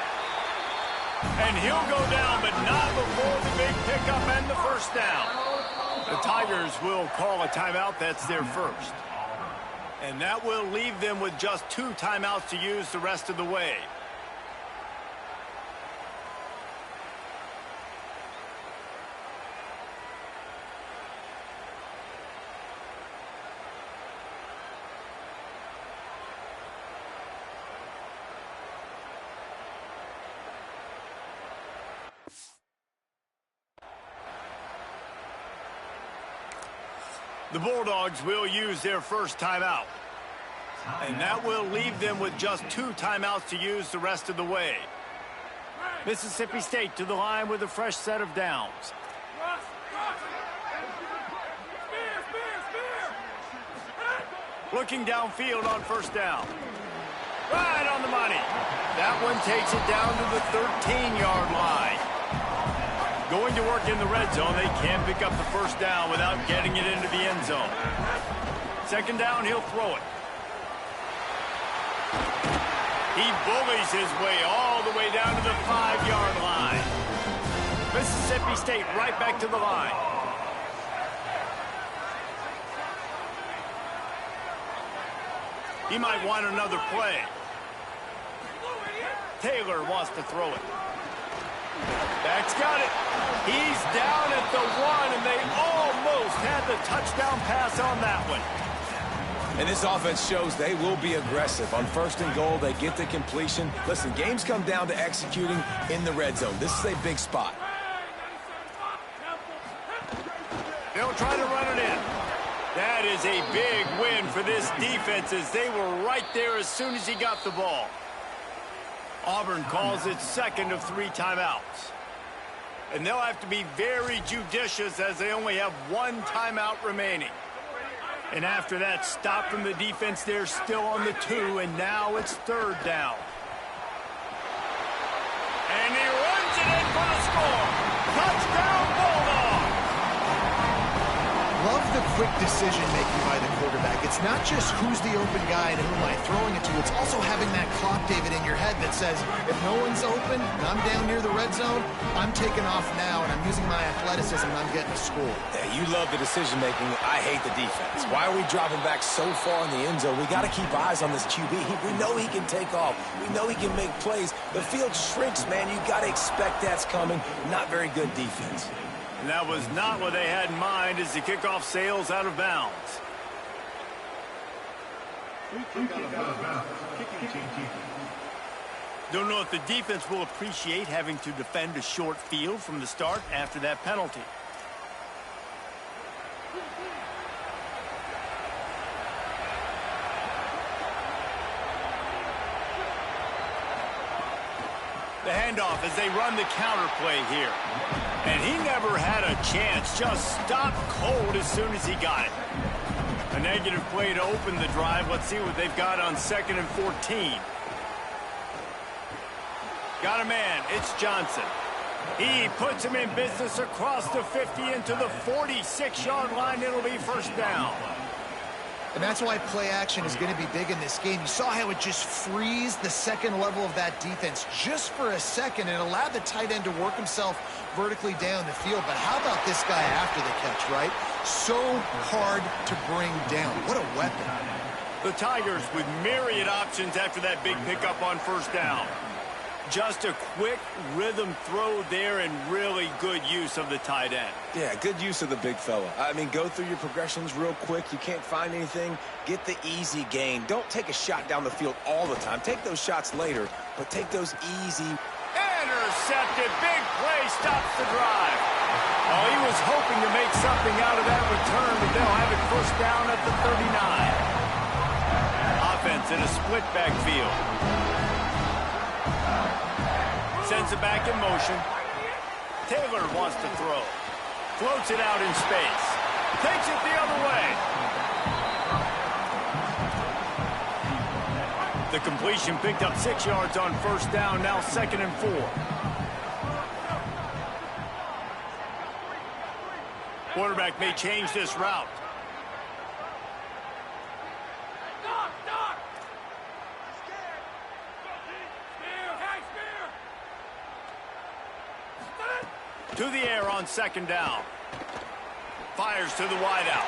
And he'll go down, but not before the big pickup and the first down. The Tigers will call a timeout. That's their first. And that will leave them with just 2 timeouts to use the rest of the way. The Bulldogs will use their first timeout. And that will leave them with just 2 timeouts to use the rest of the way. Mississippi State to the line with a fresh set of downs. Looking downfield on first down. Right on the money. That one takes it down to the 13-yard line. Going to work in the red zone, they can't pick up the first down without getting it into the end zone. Second down, he'll throw it. He bullies his way all the way down to the 5-yard line. Mississippi State right back to the line. He might want another play. Taylor wants to throw it. Dak's got it. He's down at the 1, and they almost had the touchdown pass on that one. And this offense shows they will be aggressive. On 1st and goal, they get the completion. Listen, games come down to executing in the red zone. This is a big spot. They'll try to run it in. That is a big win for this defense as they were right there as soon as he got the ball. Auburn calls it 2nd of 3 timeouts. And they'll have to be very judicious as they only have 1 timeout remaining. And after that stop from the defense, they're still on the 2, and now it's 3rd down. And he runs it in for the score. Touchdown, Bulldog! Love the quick decision-making by the quarterback. It's not just who's the open guy and who am I throwing it to. It's also having that clock, David, in your head that says, if no one's open and I'm down near the red zone, I'm taking off now and I'm using my athleticism and I'm getting a score. Yeah, you love the decision-making. I hate the defense. Why are we dropping back so far in the end zone? We got to keep eyes on this QB. We know he can take off. We know he can make plays. The field shrinks, man. You got to expect that's coming. Not very good defense. And that was not what they had in mind as the kickoff sails out of bounds. Don't know if the defense will appreciate having to defend a short field from the start after that penalty. The handoff as they run the counter play here. And he never had a chance, just stopped cold as soon as he got it. A negative play to open the drive. Let's see what they've got on 2nd and 14. Got a man, it's Johnson. He puts him in business across the 50 into the 46-yard line. It'll be 1st down. And that's why play action is going to be big in this game. You saw how it just frees the second level of that defense just for a second and allowed the tight end to work himself vertically down the field. But how about this guy after the catch, right? So hard to bring down. What a weapon. The Tigers with myriad options after that big pickup on 1st down. Just a quick rhythm throw there and really good use of the tight end. Yeah, good use of the big fella. I mean, go through your progressions real quick. You can't find anything. Get the easy gain. Don't take a shot down the field all the time. Take those shots later, but take those easy. Intercepted. Big play stops the drive. Oh, he was hoping to make something out of that return, but they'll have it 1st down at the 39. Offense in a split backfield. Sends it back in motion. Taylor wants to throw. Floats it out in space. Takes it the other way. The completion picked up 6 yards on 1st down. Now 2nd and 4. Quarterback may change this route. To the air on 2nd down. Fires to the wideout.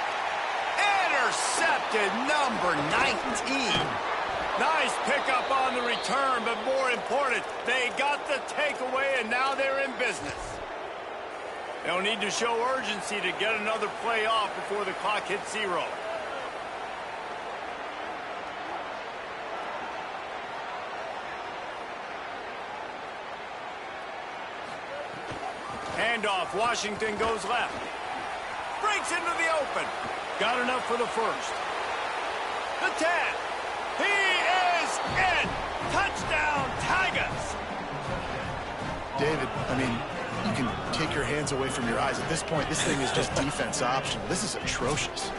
Intercepted, number 19. Nice pickup on the return, but more important, they got the takeaway, and now they're in business. They'll need to show urgency to get another play off before the clock hits 0. Handoff, Washington goes left. Breaks into the open. Got enough for the 1st. The 10. He is in. Touchdown, Tigers. David, I mean, you can take your hands away from your eyes. At this point, this thing is just defense optional. This is atrocious.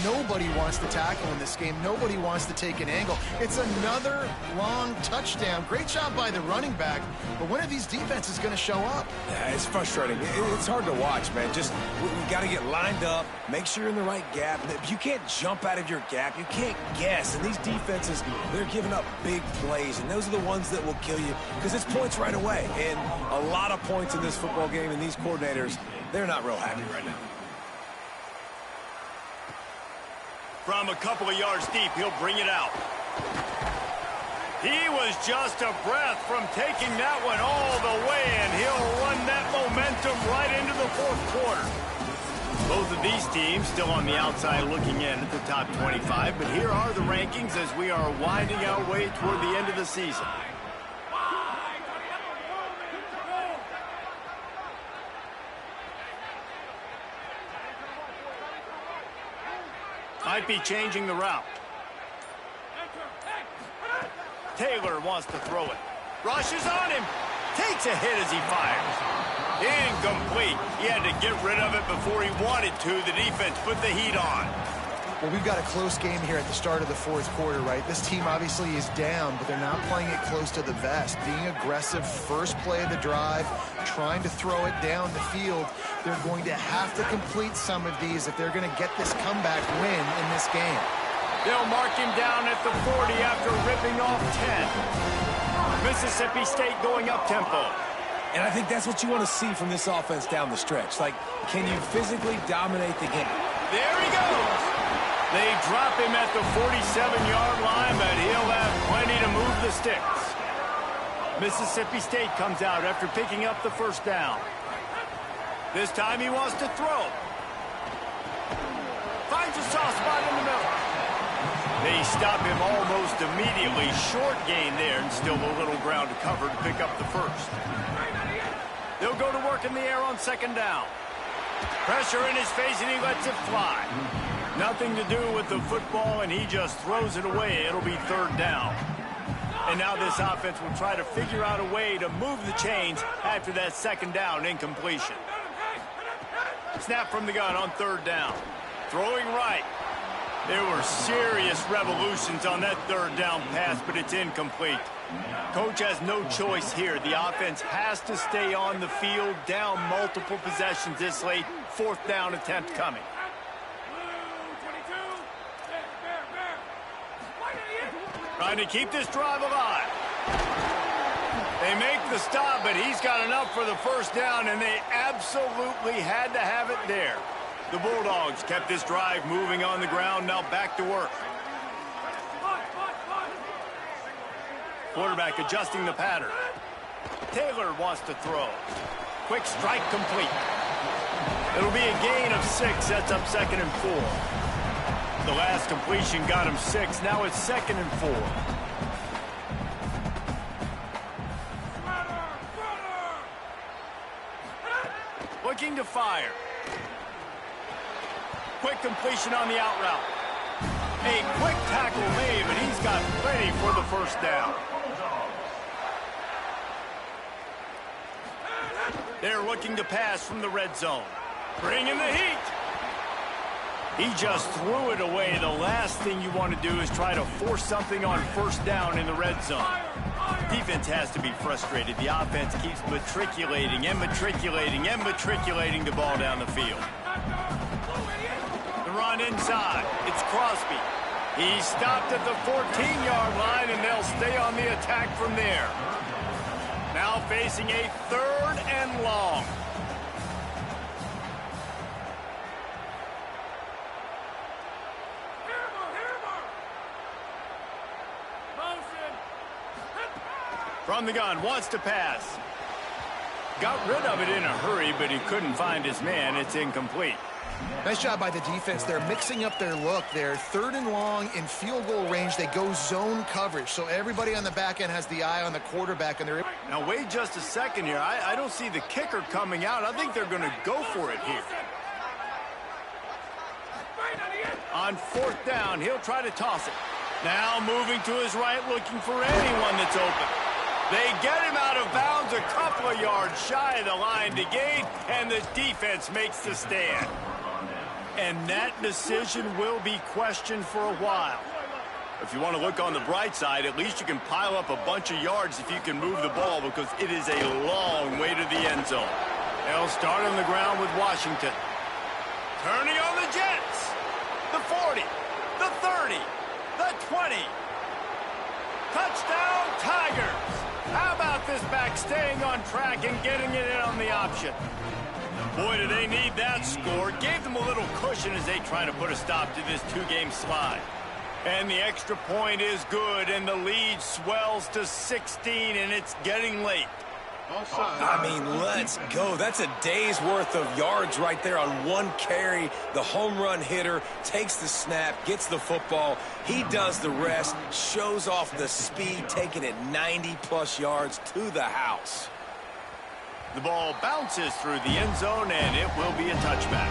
Nobody wants to tackle in this game. Nobody wants to take an angle. It's another long touchdown. Great job by the running back. But when are these defenses going to show up? Yeah, it's frustrating. It's hard to watch, man. Just, we got to get lined up, make sure you're in the right gap. You can't jump out of your gap. You can't guess. And these defenses, they're giving up big plays, and those are the ones that will kill you because it's points right away. And a lot of points in this football game, and these coordinators, they're not real happy right now. From a couple of yards deep, he'll bring it out. He was just a breath from taking that one all the way, and he'll run that momentum right into the fourth quarter. Both of these teams still on the outside looking in at the top 25, but here are the rankings as we are winding our way toward the end of the season. Might be changing the route. Taylor wants to throw it. Rushes on him. Takes a hit as he fires. Incomplete. He had to get rid of it before he wanted to. The defense put the heat on. Well, we've got a close game here at the start of the fourth quarter, right? This team obviously is down, but they're not playing it close to the vest. Being aggressive, first play of the drive, trying to throw it down the field. They're going to have to complete some of these if they're going to get this comeback win in this game. They'll mark him down at the 40 after ripping off 10. Mississippi State going up-tempo. And I think that's what you want to see from this offense down the stretch. Like, can you physically dominate the game? There he goes. They drop him at the 47-yard line, but he'll have plenty to move the sticks. Mississippi State comes out after picking up the first down. This time he wants to throw. Finds a soft spot in the middle. They stop him almost immediately. Short gain there, and still a little ground to cover to pick up the first. They'll go to work in the air on second down. Pressure in his face, and he lets it fly. Nothing to do with the football, and he just throws it away. It'll be third down. And now this offense will try to figure out a way to move the chains after that second down incompletion. Snap from the gun on third down. Throwing right. There were serious revolutions on that third down pass, but it's incomplete. Coach has no choice here. The offense has to stay on the field, down multiple possessions this late. Fourth down attempt coming. Trying to keep this drive alive. They make the stop, but he's got enough for the first down, and they absolutely had to have it there. The Bulldogs kept this drive moving on the ground, now back to work. Quarterback adjusting the pattern. Taylor wants to throw. Quick strike complete. It'll be a gain of 6, sets up 2nd and 4. The last completion got him 6, now it's 2nd and 4. Looking to fire. Quick completion on the out route. A quick tackle made, but he's got plenty for the first down. They're looking to pass from the red zone. Bring in the heat. He just threw it away. The last thing you want to do is try to force something on first down in the red zone. Defense has to be frustrated. The offense keeps matriculating and matriculating and matriculating the ball down the field. The run inside. It's Crosby. He's stopped at the 14-yard line, and they'll stay on the attack from there. Now facing a 3rd and long. From the gun, wants to pass. Got rid of it in a hurry, but he couldn't find his man. It's incomplete. Nice job by the defense. They're mixing up their look. They're 3rd and long in field goal range. They go zone coverage, so everybody on the back end has the eye on the quarterback. And they're now wait just a second here. I don't see the kicker coming out. I think they're going to go for it here. On 4th down, he'll try to toss it. Now moving to his right, looking for anyone that's open. They get him out of bounds a couple of yards shy of the line to gain, and the defense makes the stand. And that decision will be questioned for a while. If you want to look on the bright side, at least you can pile up a bunch of yards if you can move the ball, because it is a long way to the end zone. They'll start on the ground with Washington. Turning on the Jets. The 40, the 30, the 20. Touchdown, Tigers. How about this back staying on track and getting it in on the option? Boy, do they need that score. Gave them a little cushion as they try to put a stop to this 2-game slide. And the extra point is good, and the lead swells to 16, and it's getting late. I mean, let's go. That's a day's worth of yards right there on one carry. The home run hitter takes the snap, gets the football. He does the rest, shows off the speed, taking it 90-plus yards to the house. The ball bounces through the end zone, and it will be a touchback.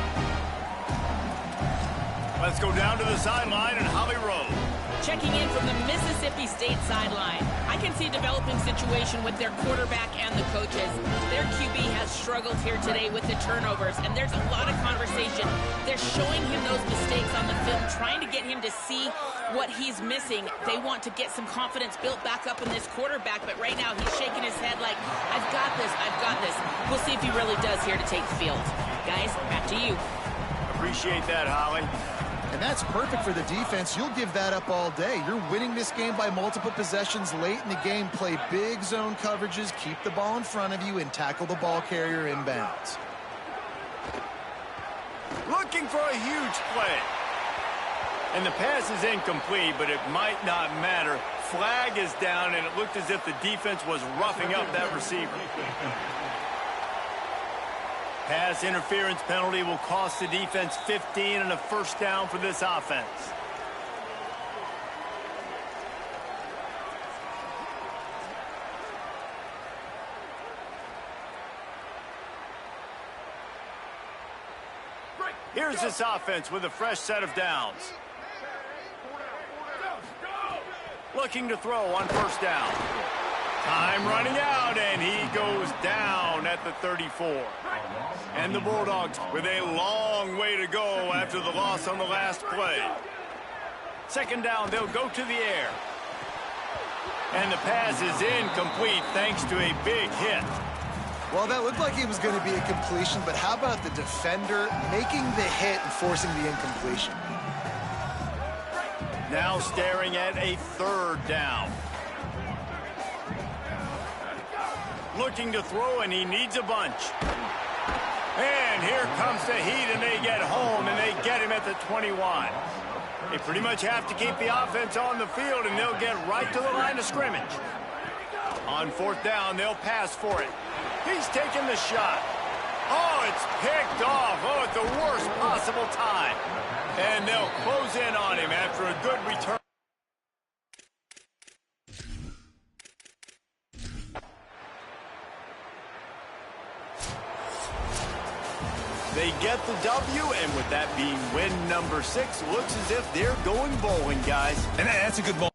Let's go down to the sideline and Holly Rowe. Checking in from the Mississippi State sideline. I can see a developing situation with their quarterback and the coaches. Their QB has struggled here today with the turnovers, and there's a lot of conversation. They're showing him those mistakes on the film, trying to get him to see what he's missing. They want to get some confidence built back up in this quarterback, but right now he's shaking his head like, I've got this, I've got this. We'll see if he really does here to take the field. Guys, back to you. Appreciate that, Holly. And that's perfect for the defense. You'll give that up all day. You're winning this game by multiple possessions late in the game. Play big zone coverages, keep the ball in front of you, and tackle the ball carrier inbounds. Looking for a huge play. And the pass is incomplete, but it might not matter. Flag is down, and it looked as if the defense was roughing up that receiver. Pass interference penalty will cost the defense 15 and a first down for this offense. Here's this offense with a fresh set of downs. Looking to throw on first down. Time running out, and he goes down at the 34. And the Bulldogs with a long way to go after the loss on the last play. Second down, they'll go to the air. And the pass is incomplete thanks to a big hit. Well, that looked like it was going to be a completion, but how about the defender making the hit and forcing the incompletion? Now staring at a third down. Looking to throw, and he needs a bunch. And here comes the heat, and they get home, and they get him at the 21. They pretty much have to keep the offense on the field, and they'll get right to the line of scrimmage. On fourth down, they'll pass for it. He's taking the shot. Oh, it's picked off. Oh, at the worst possible time. And they'll close in on him after a good return. They get the W, and with that being win number 6, looks as if they're going bowling, guys. And that's a good ball.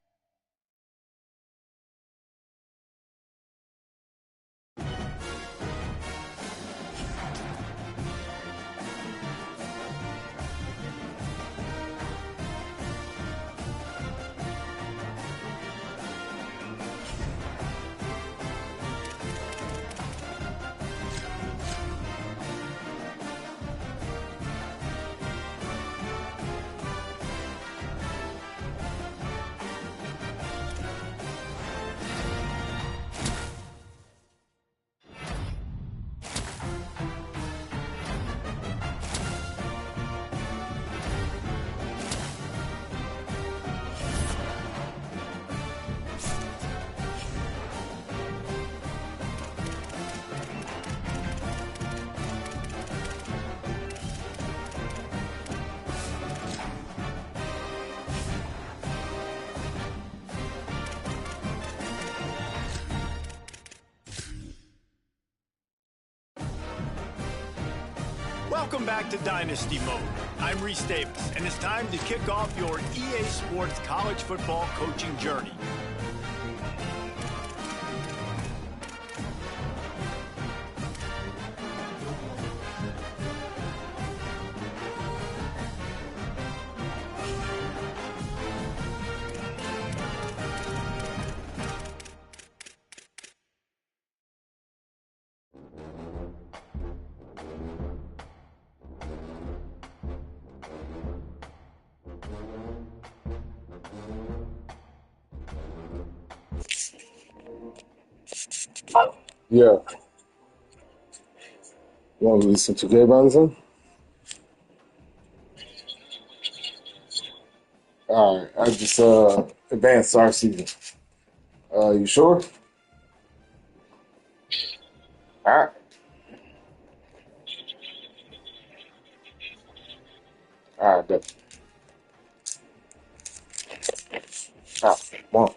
Welcome back to Dynasty Mode. I'm Reese Davis, and it's time to kick off your EA Sports college football coaching journey. Yeah. You want to listen to Gabe Anderson? All right, I just advanced our season. You sure? All right. All right, good. All right, come on.